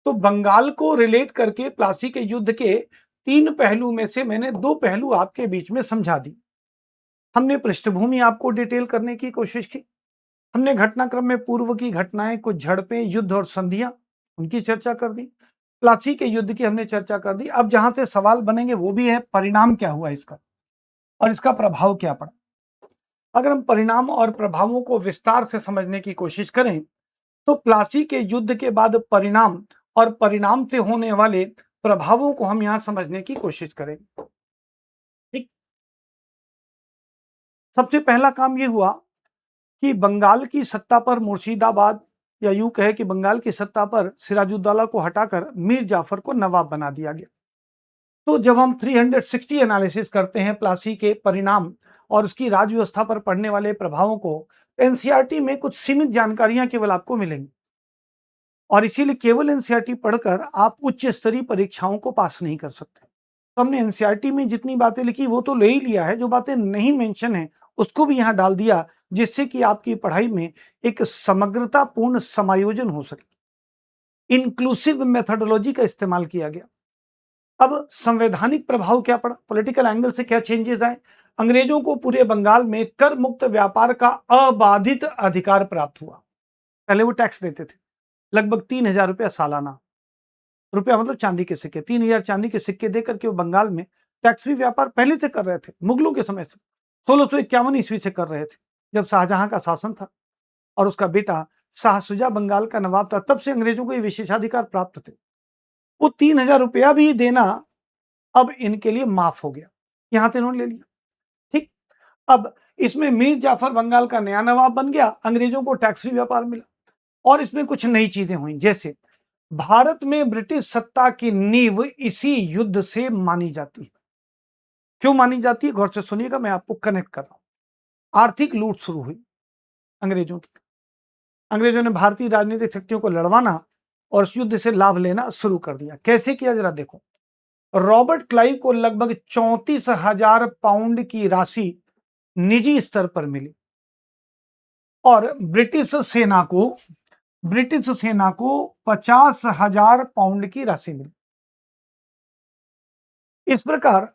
तो बंगाल को रिलेट करके प्लासी के युद्ध के 3 पहलू में से मैंने 2 पहलू आपके बीच में समझा दी। हमने पृष्ठभूमि आपको डिटेल करने की कोशिश की। हमने घटनाक्रम में पूर्व की घटनाएं, कुछ झड़पें, युद्ध और संधियां, उनकी चर्चा कर दी। प्लासी के युद्ध की हमने चर्चा कर दी। अब जहां से सवाल बनेंगे वो भी है परिणाम क्या हुआ इसका और इसका प्रभाव क्या पड़ा। अगर हम परिणाम और प्रभावों को विस्तार से समझने की कोशिश करें तो प्लासी के युद्ध के बाद परिणाम और परिणाम से होने वाले प्रभावों को हम यहां समझने की कोशिश करेंगे। ठीक, सबसे पहला काम यह हुआ कि बंगाल की सत्ता पर मुर्शिदाबाद, या यूं कहे कि बंगाल की सत्ता पर सिराजुद्दौला को हटाकर मीर जाफर को नवाब बना दिया गया। तो जब हम 360 एनालिसिस करते हैं प्लासी के परिणाम और उसकी राज व्यवस्था पर पड़ने वाले प्रभावों को, एनसीईआरटी में कुछ सीमित जानकारियां केवल आपको मिलेंगी और इसीलिए केवल एनसीईआरटी पढ़कर आप उच्च स्तरीय परीक्षाओं को पास नहीं कर सकते। तो हमने एनसीईआरटी में जितनी बातें लिखी वो तो ले ही लिया है, जो बातें नहीं मेंशन है उसको भी यहां डाल दिया, जिससे कि आपकी पढ़ाई में एक समग्रतापूर्ण समायोजन हो सके। इंक्लूसिव मेथोडोलॉजी का इस्तेमाल किया गया। अब संवैधानिक प्रभाव क्या पड़ा, पॉलिटिकल एंगल से क्या चेंजेस आए। अंग्रेजों को पूरे बंगाल में कर मुक्त व्यापार का अबाधित अधिकार प्राप्त हुआ। पहले वो टैक्स देते थे, लगभग 3,000 रुपया सालाना। रुपया मतलब चांदी के सिक्के, 3,000 चांदी के सिक्के देकर के वो बंगाल में टैक्स फ्री व्यापार पहले से कर रहे थे, मुगलों के समय से 1651 ईस्वी से कर रहे थे, जब शाहजहां का शासन था और उसका बेटा शाह सुजा बंगाल का नवाब था। तब से अंग्रेजों को ये विशेषाधिकार प्राप्त थे। वो 3,000 रुपया भी देना अब इनके लिए माफ हो गया, यहां से इन्होंने ले लिया। ठीक, अब इसमें मीर जाफर बंगाल का नया नवाब बन गया, अंग्रेजों को टैक्स फ्री व्यापार मिला और इसमें कुछ नई चीजें हुई। जैसे भारत में ब्रिटिश सत्ता की नींव इसी युद्ध से मानी जाती है। क्यों मानी जाती है, गौर से सुनिएगा, मैं आपको कनेक्ट कर रहा हूं। आर्थिक लूट शुरू हुई अंग्रेजों की। अंग्रेजों ने भारतीय राजनीतिक शक्तियों को लड़वाना और इस युद्ध से लाभ लेना शुरू कर दिया। कैसे किया जरा देखो। रॉबर्ट क्लाइव को लगभग 34,000 पाउंड की राशि निजी स्तर पर मिली और ब्रिटिश सेना को 50,000 पाउंड की राशि मिली। इस प्रकार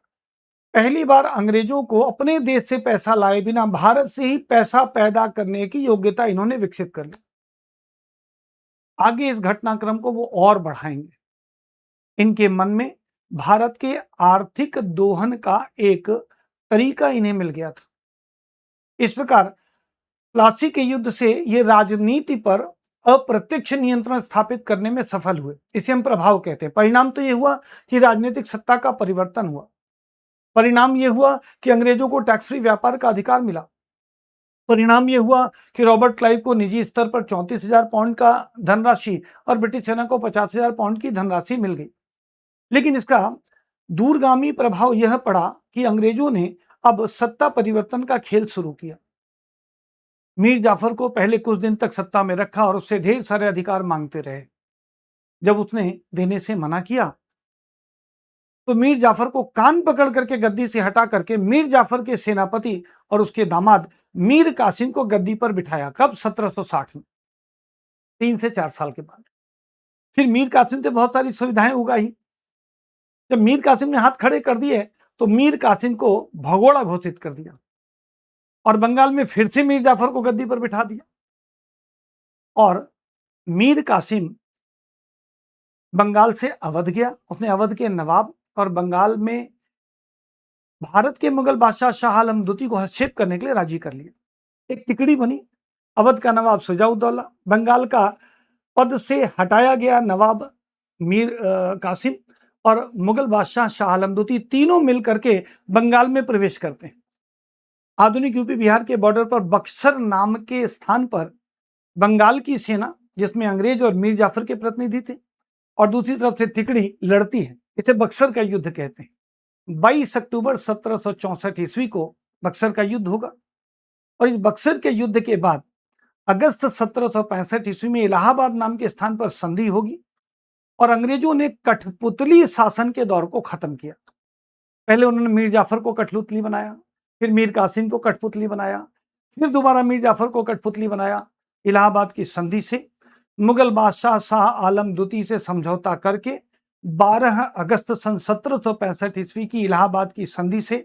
पहली बार अंग्रेजों को अपने देश से पैसा लाए बिना भारत से ही पैसा पैदा करने की योग्यता इन्होंने विकसित कर ली। आगे इस घटनाक्रम को वो और बढ़ाएंगे। इनके मन में भारत के आर्थिक दोहन का एक तरीका इन्हें मिल गया था। इस प्रकार प्लासी के युद्ध से ये राजनीति पर अप्रत्यक्ष नियंत्रण स्थापित करने में सफल हुए। इसे हम प्रभाव कहते हैं। परिणाम तो यह हुआ कि राजनीतिक सत्ता का परिवर्तन हुआ। परिणाम यह हुआ कि अंग्रेजों को टैक्स फ्री व्यापार का अधिकार मिला। परिणाम यह हुआ कि रॉबर्ट क्लाइव को निजी स्तर पर 34,000 पाउंड का धनराशि और ब्रिटिश सेना को 50,000 पाउंड की धनराशि मिल गई। लेकिन इसका दूरगामी प्रभाव यह पड़ा कि अंग्रेजों ने अब सत्ता परिवर्तन का खेल शुरू किया। मीर जाफर को पहले कुछ दिन तक सत्ता में रखा और उससे ढेर सारे अधिकार मांगते रहे। जब उसने देने से मना किया तो मीर जाफर को कान पकड़ करके गद्दी से हटा करके मीर जाफर के सेनापति और उसके दामाद मीर कासिम को गद्दी पर बिठाया। कब? 1760 में, 3 से 4 साल के बाद। फिर मीर कासिम से बहुत सारी सुविधाएं उगाई। जब मीर कासिम ने हाथ खड़े कर दिए तो मीर कासिम को भगोड़ा घोषित कर दिया और बंगाल में फिर से मीर जाफर को गद्दी पर बिठा दिया। और मीर कासिम बंगाल से अवध गया। उसने अवध के नवाब और बंगाल में भारत के मुगल बादशाह शाह आलम द्वितीय को हस्तक्षेप करने के लिए राजी कर लिया। एक टिकड़ी बनी। अवध का नवाब शुजाउद्दौला, बंगाल का पद से हटाया गया नवाब मीर कासिम और मुगल बादशाह शाह आलम द्वितीय तीनों मिलकर के बंगाल में प्रवेश करते हैं। आधुनिक यूपी बिहार के बॉर्डर पर बक्सर नाम के स्थान पर बंगाल की सेना, जिसमें अंग्रेज और मीर जाफर के प्रतिनिधि थे, और दूसरी तरफ से तिकड़ी लड़ती है। इसे बक्सर का युद्ध कहते हैं। 22 अक्टूबर 1764 ईस्वी को बक्सर का युद्ध होगा और इस बक्सर के युद्ध के बाद अगस्त 1765 ईस्वी में इलाहाबाद नाम के स्थान पर संधि होगी और अंग्रेजों ने कठपुतली शासन के दौर को खत्म किया। पहले उन्होंने मीर जाफर को कठपुतली बनाया, फिर मीर कासिम को कठपुतली बनाया, फिर दोबारा मीर जाफर को कठपुतली बनाया। इलाहाबाद की संधि से मुगल बादशाह शाह आलम द्वितीय से समझौता करके 12 अगस्त सन 1765 ईस्वी की इलाहाबाद की संधि से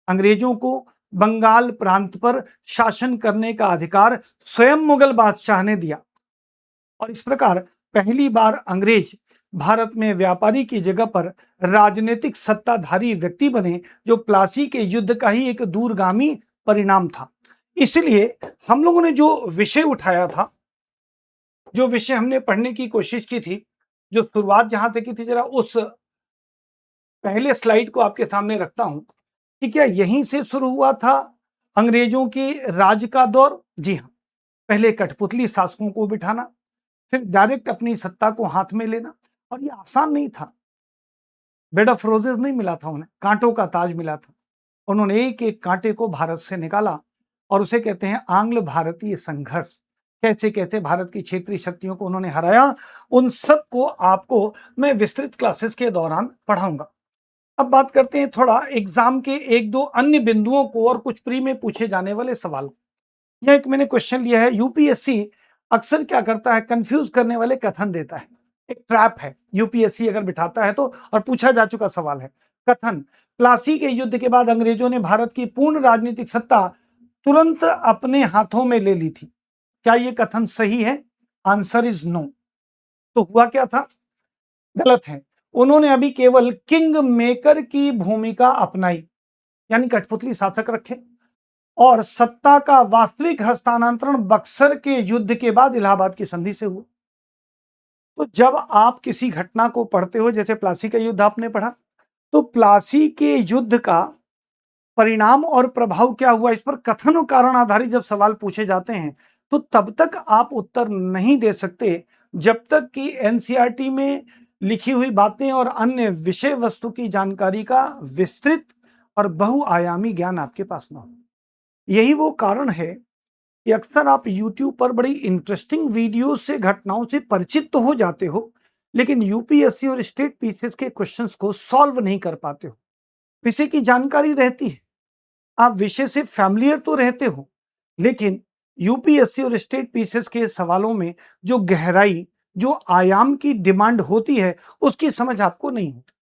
अंग्रेजों को बंगाल प्रांत पर शासन करने का अधिकार स्वयं मुगल बादशाह ने दिया और इस प्रकार पहली बार अंग्रेज भारत में व्यापारी की जगह पर राजनीतिक सत्ताधारी व्यक्ति बने, जो प्लासी के युद्ध का ही एक दूरगामी परिणाम था। इसलिए हम लोगों ने जो विषय उठाया था, जो विषय हमने पढ़ने की कोशिश की थी, जो शुरुआत जहां से की थी, जरा उस पहले स्लाइड को आपके सामने रखता हूं कि क्या यहीं से शुरू हुआ था अंग्रेजों की राज का दौर? जी हां। पहले कठपुतली शासकों को बिठाना, फिर डायरेक्ट अपनी सत्ता को हाथ में लेना। और ये आसान नहीं था। बेड ऑफ रोजेस नहीं मिला था उन्हें, कांटों का ताज मिला था। उन्होंने एक एक कांटे को भारत से निकाला और उसे कहते हैं आंग्ल भारतीय संघर्ष। कैसे कैसे भारत की क्षेत्रीय शक्तियों को उन्होंने हराया, उन सब को आपको मैं विस्तृत क्लासेस के दौरान पढ़ाऊंगा। अब बात करते हैं थोड़ा एग्जाम के एक दो अन्य बिंदुओं को और कुछ प्री में पूछे जाने वाले सवाल। यह एक मैंने क्वेश्चन लिया है। यूपीएससी अक्सर क्या करता है, कंफ्यूज करने वाले कथन देता है। एक ट्रैप है यूपीएससी अगर बिठाता है तो, और पूछा जा चुका सवाल है। कथन: प्लासी के युद्ध के बाद अंग्रेजों ने भारत की पूर्ण राजनीतिक सत्ता तुरंत अपने हाथों में ले ली थी। क्या यह कथन सही है? Answer is no. तो हुआ क्या था? गलत है। उन्होंने अभी केवल किंग मेकर की भूमिका अपनाई, यानी कठपुतली शासक रखे, और सत्ता का वास्तविक हस्तांतरण बक्सर के युद्ध के बाद इलाहाबाद की संधि से हुआ। तो जब आप किसी घटना को पढ़ते हो, जैसे प्लासी का युद्ध आपने पढ़ा, तो प्लासी के युद्ध का परिणाम और प्रभाव क्या हुआ, इस पर कथन और कारण आधारित जब सवाल पूछे जाते हैं तो तब तक आप उत्तर नहीं दे सकते जब तक कि एनसीईआरटी में लिखी हुई बातें और अन्य विषय वस्तु की जानकारी का विस्तृत और बहुआयामी ज्ञान आपके पास न हो। यही वो कारण है कि अक्सर आप YouTube पर बड़ी इंटरेस्टिंग वीडियो से, घटनाओं से परिचित तो हो जाते हो, लेकिन यूपीएससी और स्टेट पीसीएस के क्वेश्चंस को सॉल्व नहीं कर पाते हो। विषय की जानकारी रहती है, आप विषय से फैमिलियर तो रहते हो, लेकिन यूपीएससी और स्टेट पीसीएस के सवालों में जो गहराई, जो आयाम की डिमांड होती है, उसकी समझ आपको नहीं होती।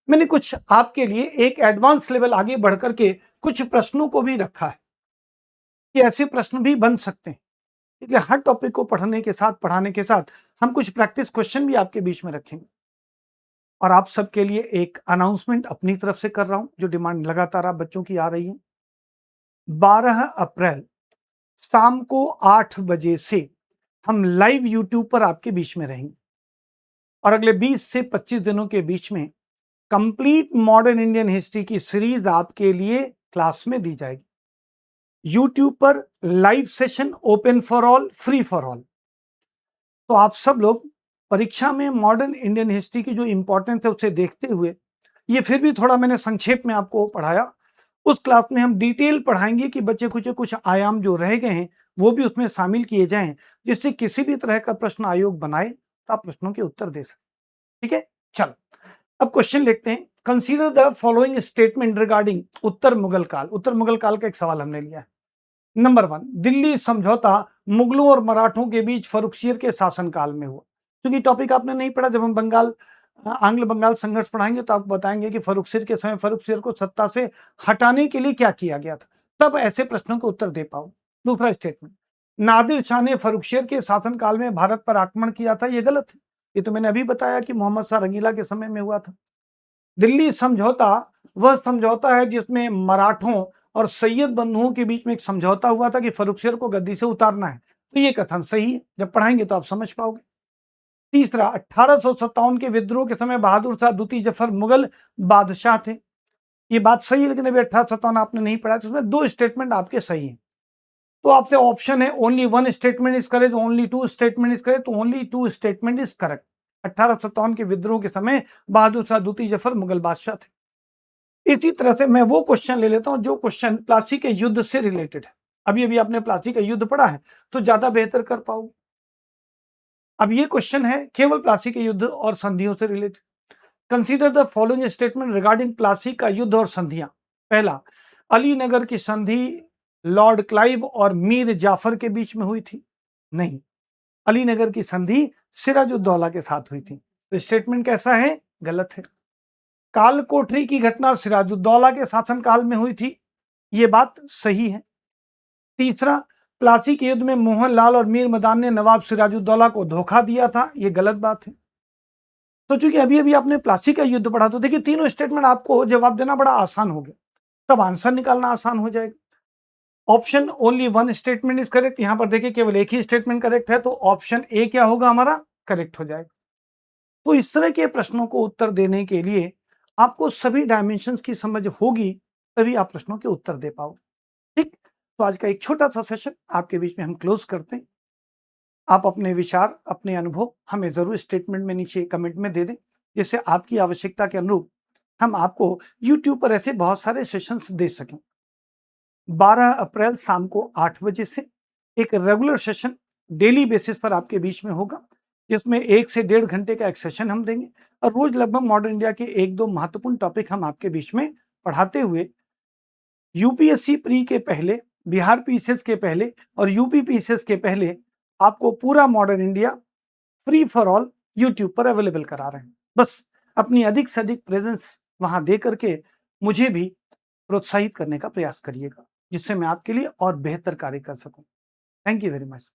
मैंने कुछ आपके लिए एक एडवांस लेवल आगे बढ़कर के कुछ प्रश्नों को भी रखा है कि ऐसे प्रश्न भी बन सकते हैं। इसलिए हर टॉपिक को पढ़ने के साथ, पढ़ाने के साथ हम कुछ प्रैक्टिस क्वेश्चन भी आपके बीच में रखेंगे। और आप सबके लिए एक अनाउंसमेंट अपनी तरफ से कर रहा हूं, जो डिमांड लगातार आप बच्चों की आ रही है। 12 अप्रैल शाम को 8 बजे से हम लाइव यूट्यूब पर आपके बीच में रहेंगे और अगले 20 से 25 दिनों के बीच में कंप्लीट मॉडर्न इंडियन हिस्ट्री की सीरीज आपके लिए क्लास में दी जाएगी। यूट्यूब पर live session open for all, free for all. तो आप सब लोग परीक्षा में मॉडर्न इंडियन हिस्ट्री की जो इंपॉर्टेंस है उसे देखते हुए, ये फिर भी थोड़ा मैंने संक्षेप में आपको पढ़ाया, उस क्लास में हम डिटेल पढ़ाएंगे कि बच्चे कुछ आयाम जो रह गए हैं वो भी उसमें शामिल किए जाएं, जिससे किसी भी तरह का प्रश्न आयोग बनाए तो आप प्रश्नों के उत्तर दे सकें। ठीक है, चलो अब क्वेश्चन लिखते हैं। Consider the following statement regarding उत्तर मुगल काल। उत्तर मुगल काल का एक सवाल हमने लिया है। नंबर 1, दिल्ली समझौता मुगलों और मराठों के बीच फर्रुखसियर के शासनकाल में हुआ। क्योंकि टॉपिक आपने नहीं पढ़ा, जब हम आंग्ल बंगाल संघर्ष पढ़ाएंगे तो आप बताएंगे कि फर्रुखसियर के समय फर्रुखसियर को सत्ता से हटाने के लिए क्या किया गया था, तब ऐसे प्रश्नों के उत्तर दे पाओ। दूसरा स्टेटमेंट, नादिर शाह ने फर्रुखसियर के शासनकाल में भारत पर आक्रमण किया था, यह गलत है। ये तो मैंने अभी बताया कि मोहम्मद शाह रंगीला के समय में हुआ था। दिल्ली समझौता वह समझौता है जिसमें मराठों और सैयद बंधुओं के बीच में एक समझौता हुआ था कि फर्रुखसियर को गद्दी से उतारना है। तो ये कथन सही है, जब पढ़ाएंगे तो आप समझ पाओगे। तीसरा, 1857 के विद्रोह के समय बहादुर शाह द्वितीय जफर मुगल बादशाह थे। ये बात सही है, लेकिन अभी 1857 आपने नहीं पढ़ा, तो उसमें 2 स्टेटमेंट आपके सही हैं। तो आपसे ऑप्शन है only 1 statement is correct, only 2 statement is correct, तो ओनली 2 स्टेटमेंट इज करेक्ट। 1857 के विद्रोह के समय बहादुर शाह द्वितीय जफर मुगल बादशाह थे। इसी तरह से मैं वो क्वेश्चन ले लेता हूं जो क्वेश्चन प्लासी के युद्ध से रिलेटेड है। अभी अभी आपने प्लासी का युद्ध पढ़ा है तो ज्यादा बेहतर कर पाओगे। अब ये क्वेश्चन है केवल प्लासी के युद्ध और संधियों से related. Consider the following statement regarding Plassey का युद्ध और संधियां। पहला, अलीनगर की संधि लॉर्ड क्लाइव और मीर जाफर के बीच में हुई थी। नहीं, अलीनगर की संधि सिराजुद्दौला के साथ हुई थी। तो स्टेटमेंट कैसा है? गलत है। काल कोठरी की घटना सिराजुद्दौला के शासनकाल में हुई थी, यह बात सही है। तीसरा, प्लासी के युद्ध में मोहनलाल और मीर मदान ने नवाब सिराजुद्दौला को धोखा दिया था, यह गलत बात है। तो चूंकि अभी अभी आपने प्लासी का युद्ध पढ़ा, तो देखिए तीनों स्टेटमेंट आपको जवाब देना बड़ा आसान हो गया, तब आंसर निकालना आसान हो जाएगा। Option only 1 statement is correct, यहां पर देखिए केवल एक ही स्टेटमेंट करेक्ट है, तो ऑप्शन ए क्या होगा हमारा? करेक्ट हो जाएगा। तो इस तरह के प्रश्नों को उत्तर देने के लिए आपको सभी डायमेंशंस की समझ होगी, तभी आप प्रश्नों के उत्तर दे पाओगे। ठीक, तो आज का एक छोटा सा सेशन आपके बीच में हम क्लोज करते हैं। आप अपने विचार, अपने अनुभव हमें जरूर स्टेटमेंट में नीचे कमेंट में दे दें, जिससे आपकी आवश्यकता के अनुरूप हम आपको यूट्यूब पर ऐसे बहुत सारे सेशंस दे सकें। 12 अप्रैल शाम को 8 बजे से एक रेगुलर सेशन डेली बेसिस पर आपके बीच में होगा, जिसमें 1 से 1.5 घंटे का एक सेशन हम देंगे और रोज लगभग मॉडर्न इंडिया के 1-2 महत्वपूर्ण टॉपिक हम आपके बीच में पढ़ाते हुए यूपीएससी प्री के पहले, बिहार पीसीएस के पहले और यूपी पीसीएस के पहले आपको पूरा modern India free for all YouTube पर अवेलेबल करा रहे हैं। बस अपनी अधिक से अधिक प्रेजेंस वहां दे करके मुझे भी प्रोत्साहित करने का प्रयास करिएगा, जिससे मैं आपके लिए और बेहतर कार्य कर सकूं। Thank you very much.